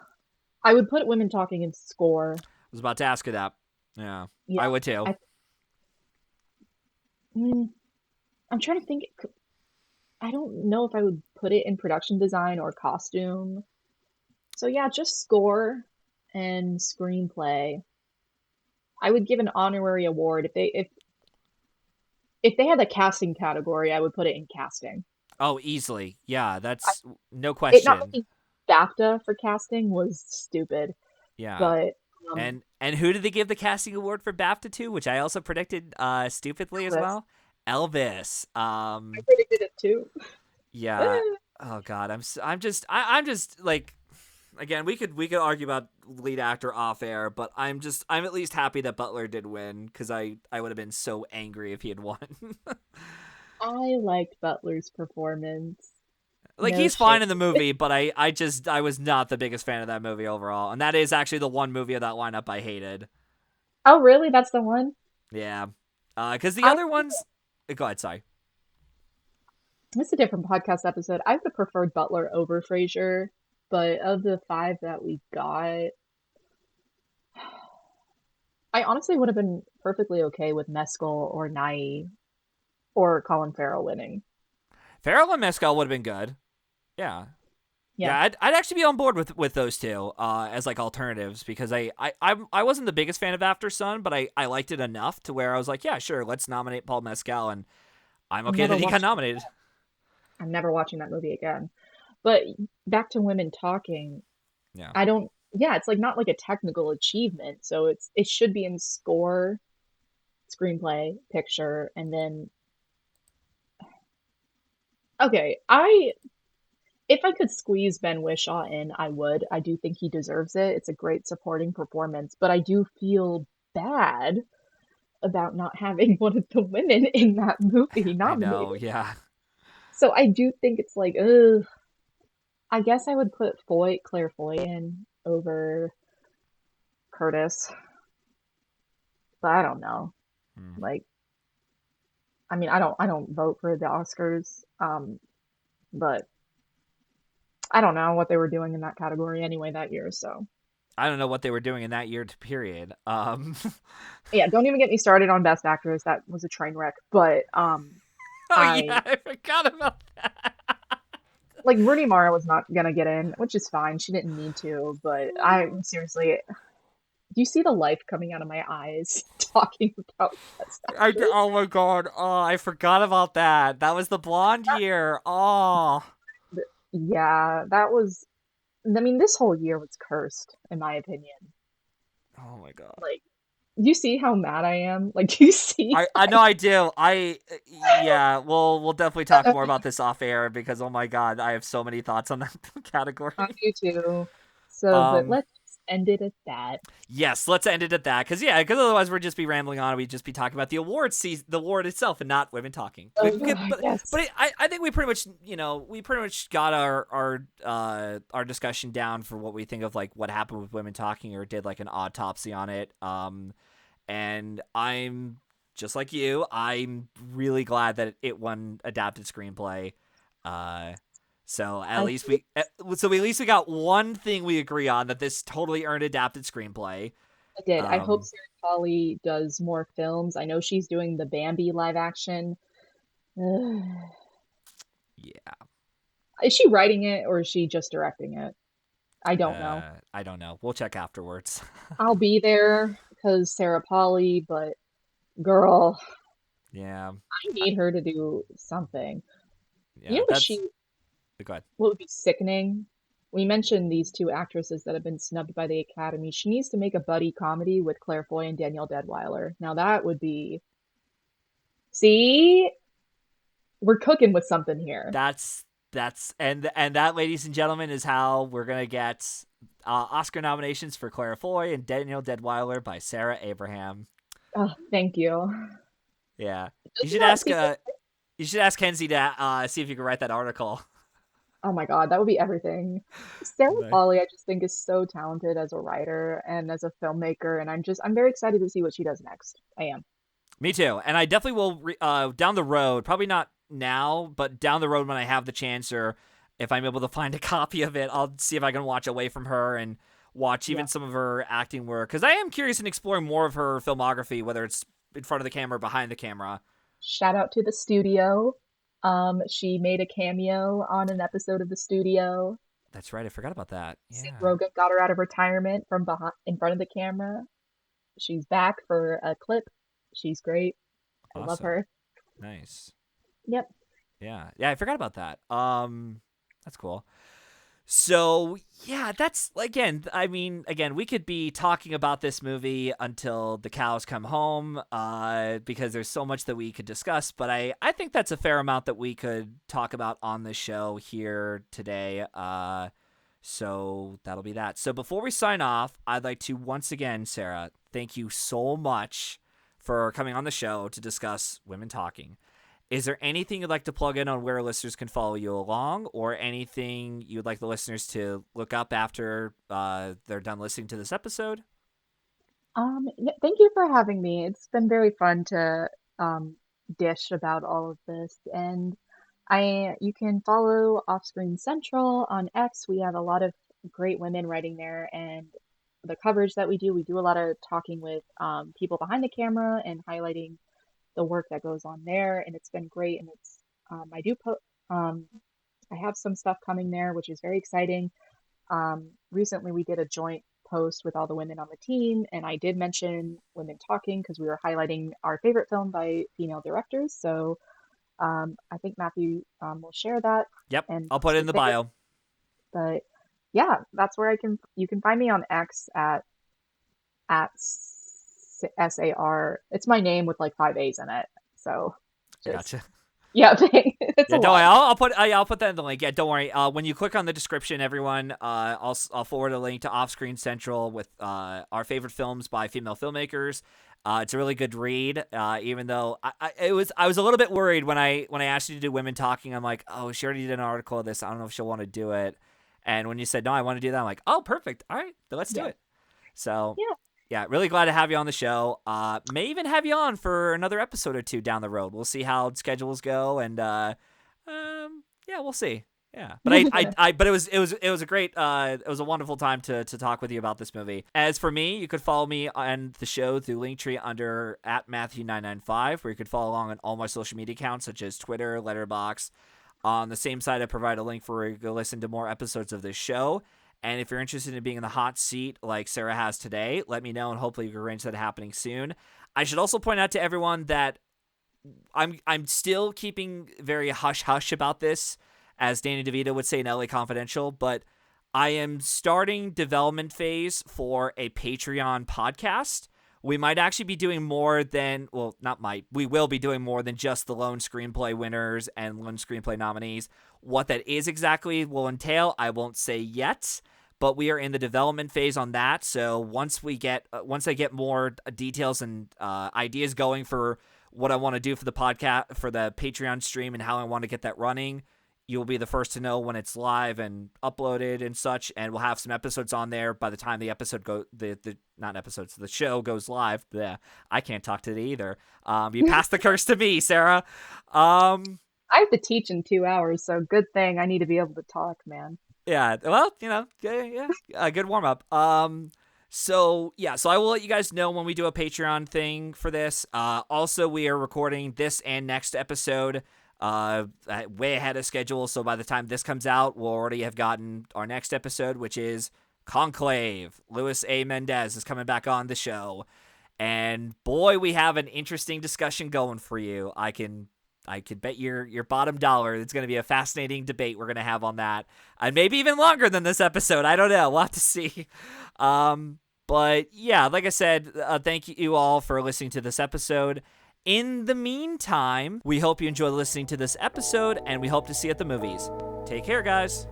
I would put Women Talking in score. I was about to ask you that. Yeah, Yeah, I would too. I. Mm, I'm trying to think. I don't know if I would put it in production design or costume. So yeah, just score and screenplay. I would give an honorary award if they had a casting category, I would put it in casting. Oh, easily. Yeah, I, that's no it not question. making BAFTA for casting was stupid, Yeah. but um, And who did they give the casting award for BAFTA to? Which I also predicted stupidly as Elvis. well. Elvis. I predicted it too. Yeah. Oh God. I'm just like again, we could argue about lead actor off air, but I'm at least happy that Butler did win because I would have been so angry if he had won. I liked Butler's performance. Like No he's fine shade. in the movie, but I was not the biggest fan of that movie overall, and that is actually the one movie of that lineup I hated. Oh, really? That's the one? Yeah, because the I other ones. Go ahead, sorry. This is a different podcast episode. I would have preferred Butler over Frasier, but of the five that we got, I honestly would have been perfectly okay with Mescal or Nai or Colin Farrell winning. Farrell and Mescal would have been good. Yeah, Yeah. yeah, I'd actually be on board with those two as like alternatives because I wasn't the biggest fan of After Sun, but I liked it enough to where I was like, yeah, sure, let's nominate Paul Mescal, and I'm I'm okay never that he got watching nominated. I'm never watching that movie again. But back to Women Talking, Yeah. I don't yeah, it's like not like a technical achievement. So it should be in score, screenplay, picture, and then okay, I if I could squeeze Ben Whishaw in, I would. I do think he deserves it. It's a great supporting performance, but I do feel bad about not having one of the women in that movie I know. nominated. Yeah. So I do think it's like, ugh. I guess I would put Claire Foy in over Curtis, but I don't know. Hmm. Like, I mean, I don't vote for the Oscars, but I don't know what they were doing in that category anyway that year. So I don't know what they were doing in that year period. yeah, don't even get me started on Best Actress. That was a train wreck. But Oh I yeah, I forgot about that. like Rooney Mara was not gonna get in, which is fine. She didn't need to, but I seriously, do you see the life coming out of my eyes talking about Best Actress? Oh my god. Oh, I forgot about that. That was the blonde year. Oh. Yeah, that was. I mean, this whole year was cursed, in my opinion. Oh my god. Like, you see how mad I am? Like, do you see? I know I do. Yeah, we'll definitely talk more about this off air because oh my god, I have so many thoughts on that I category. do too. So, but Um, let's just end it at that. yes, let's end it at that because otherwise we'd just be rambling on. We'd just be talking about the award season, the award itself, and not women talking. Oh, But yes. I think we pretty much we pretty much got our discussion down for what we think of like what happened with women talking or did like an autopsy on it. And I'm just like you. I'm really glad that it won adapted screenplay. Uh, so I at least we got one thing we agree on that this totally earned adapted screenplay. I did. I hope Um, Sarah Polly does more films. I know she's doing the Bambi live action. Ugh. yeah, Is she writing it or is she just directing it? I don't know. I don't know. We'll check afterwards. I'll be there because Sarah Polly, but girl, Yeah, I uh, need her to do something. You yeah. know That's go ahead. what would be sickening? We mentioned these two actresses that have been snubbed by the Academy. She needs to make a buddy comedy with Claire Foy and Danielle Deadweiler. Now that would be, see, we're cooking with something here. That's and that, ladies and gentlemen, is how we're gonna get Oscar nominations for Claire Foy and Daniel Deadweiler by Sarah Abraham. Oh, thank you. Yeah, you Doesn't should that ask seem like, Kenzie to see if you can write that article. oh my God, that would be everything. Sarah No. Polly, I just think is so talented as a writer and as a filmmaker, and I'm very excited to see what she does next. I am. Me too, and I definitely will down the road. Probably not now, but down the road when I have the chance, or if I'm able to find a copy of it, I'll see if I can watch Away from Her and watch Yeah. even some of her acting work because I am curious in exploring more of her filmography, whether it's in front of the camera or behind the camera. Shout out to the studio. She made a cameo on an episode of the studio. That's right, I forgot about that. Seth Yeah, Rogen got her out of retirement from behind in front of the camera. She's back for a clip. She's great. I love awesome, her. nice. Yep. Yeah, I forgot about that. That's cool. So yeah, that's again. I mean, again, we could be talking about this movie until the cows come home, because there's so much that we could discuss. But I think that's a fair amount that we could talk about on the show here today. So that'll be that. So before we sign off, I'd like to once again, Sarah, thank you so much for coming on the show to discuss women talking. Is there anything you'd like to plug in on where listeners can follow you along, or anything you'd like the listeners to look up after they're done listening to this episode? Yeah, thank you for having me. It's been very fun to um, dish about all of this. And you can follow Offscreen Central on X. We have a lot of great women writing there, and the coverage that we do a lot of talking with people behind the camera and highlighting the work that goes on there. And it's been great. And I do put, um, I have some stuff coming there, which is very exciting. Recently, we did a joint post with all the women on the team, and I did mention women talking because we were highlighting our favorite film by female directors. So I think Matthew will share that Yep, and I'll put post it his in the favorite. bio. But yeah, that's where you can find me on X at SAR. It's my name with like five A's in it. So I just gotcha. yeah, it's a Yeah, don't worry. lot. I'll put that in the link. Yeah, don't worry. When you click on the description, everyone, I'll forward a link to Offscreen Central with our favorite films by female filmmakers. It's a really good read. Even though I was a little bit worried when I asked you to do women talking. I'm like, oh, she already did an article of this. I don't know if she'll want to do it. And when you said no, I want to do that. I'm like, oh, perfect. All right, then let's do Yeah. it. So Yeah. yeah, really glad to have you on the show. May even have you on for another episode or two down the road. We'll see how schedules go, and yeah, we'll see. Yeah, but but it was a great, it was a wonderful time to talk with you about this movie. As for me, you could follow me on the show through Linktree under at Matthew995, where you could follow along on all my social media accounts such as Twitter, Letterboxd. On the same side, I provide a link for where you can listen to more episodes of this show. And if you're interested in being in the hot seat like Sarah has today, let me know, and hopefully we can arrange that happening soon. I should also point out to everyone that I'm still keeping very hush hush about this, as Danny DeVito would say in LA Confidential, but I am starting development phase for a Patreon podcast We might actually be doing more than, well, not might, we will be doing more than just the Lone Screenplay winners and Lone Screenplay nominees. What that is exactly will entail, I won't say yet, but we are in the development phase on that. So once I get more details and ideas going for what I want to do for the podcast, for the Patreon stream, and how I want to get that running, you'll be the first to know when it's live and uploaded and such. And we'll have some episodes on there by the time the episode the show goes live. Bleh, I can't talk today either. You passed the curse to me, Sarah. I have to teach in 2 hours, so good thing I need to be able to talk, man. Yeah, well, yeah, a good warm up. So I will let you guys know when we do a Patreon thing for this. Also, we are recording this and next episode way ahead of schedule. So by the time this comes out, we'll already have gotten our next episode, which is Conclave. Luis A. Mendez is coming back on the show, and boy, we have an interesting discussion going for you. I could bet your bottom dollar it's going to be a fascinating debate we're going to have on that. And maybe even longer than this episode. I don't know. We'll have to see. But yeah, like I said, thank you all for listening to this episode. In the meantime, we hope you enjoy listening to this episode, and we hope to see you at the movies. Take care, guys.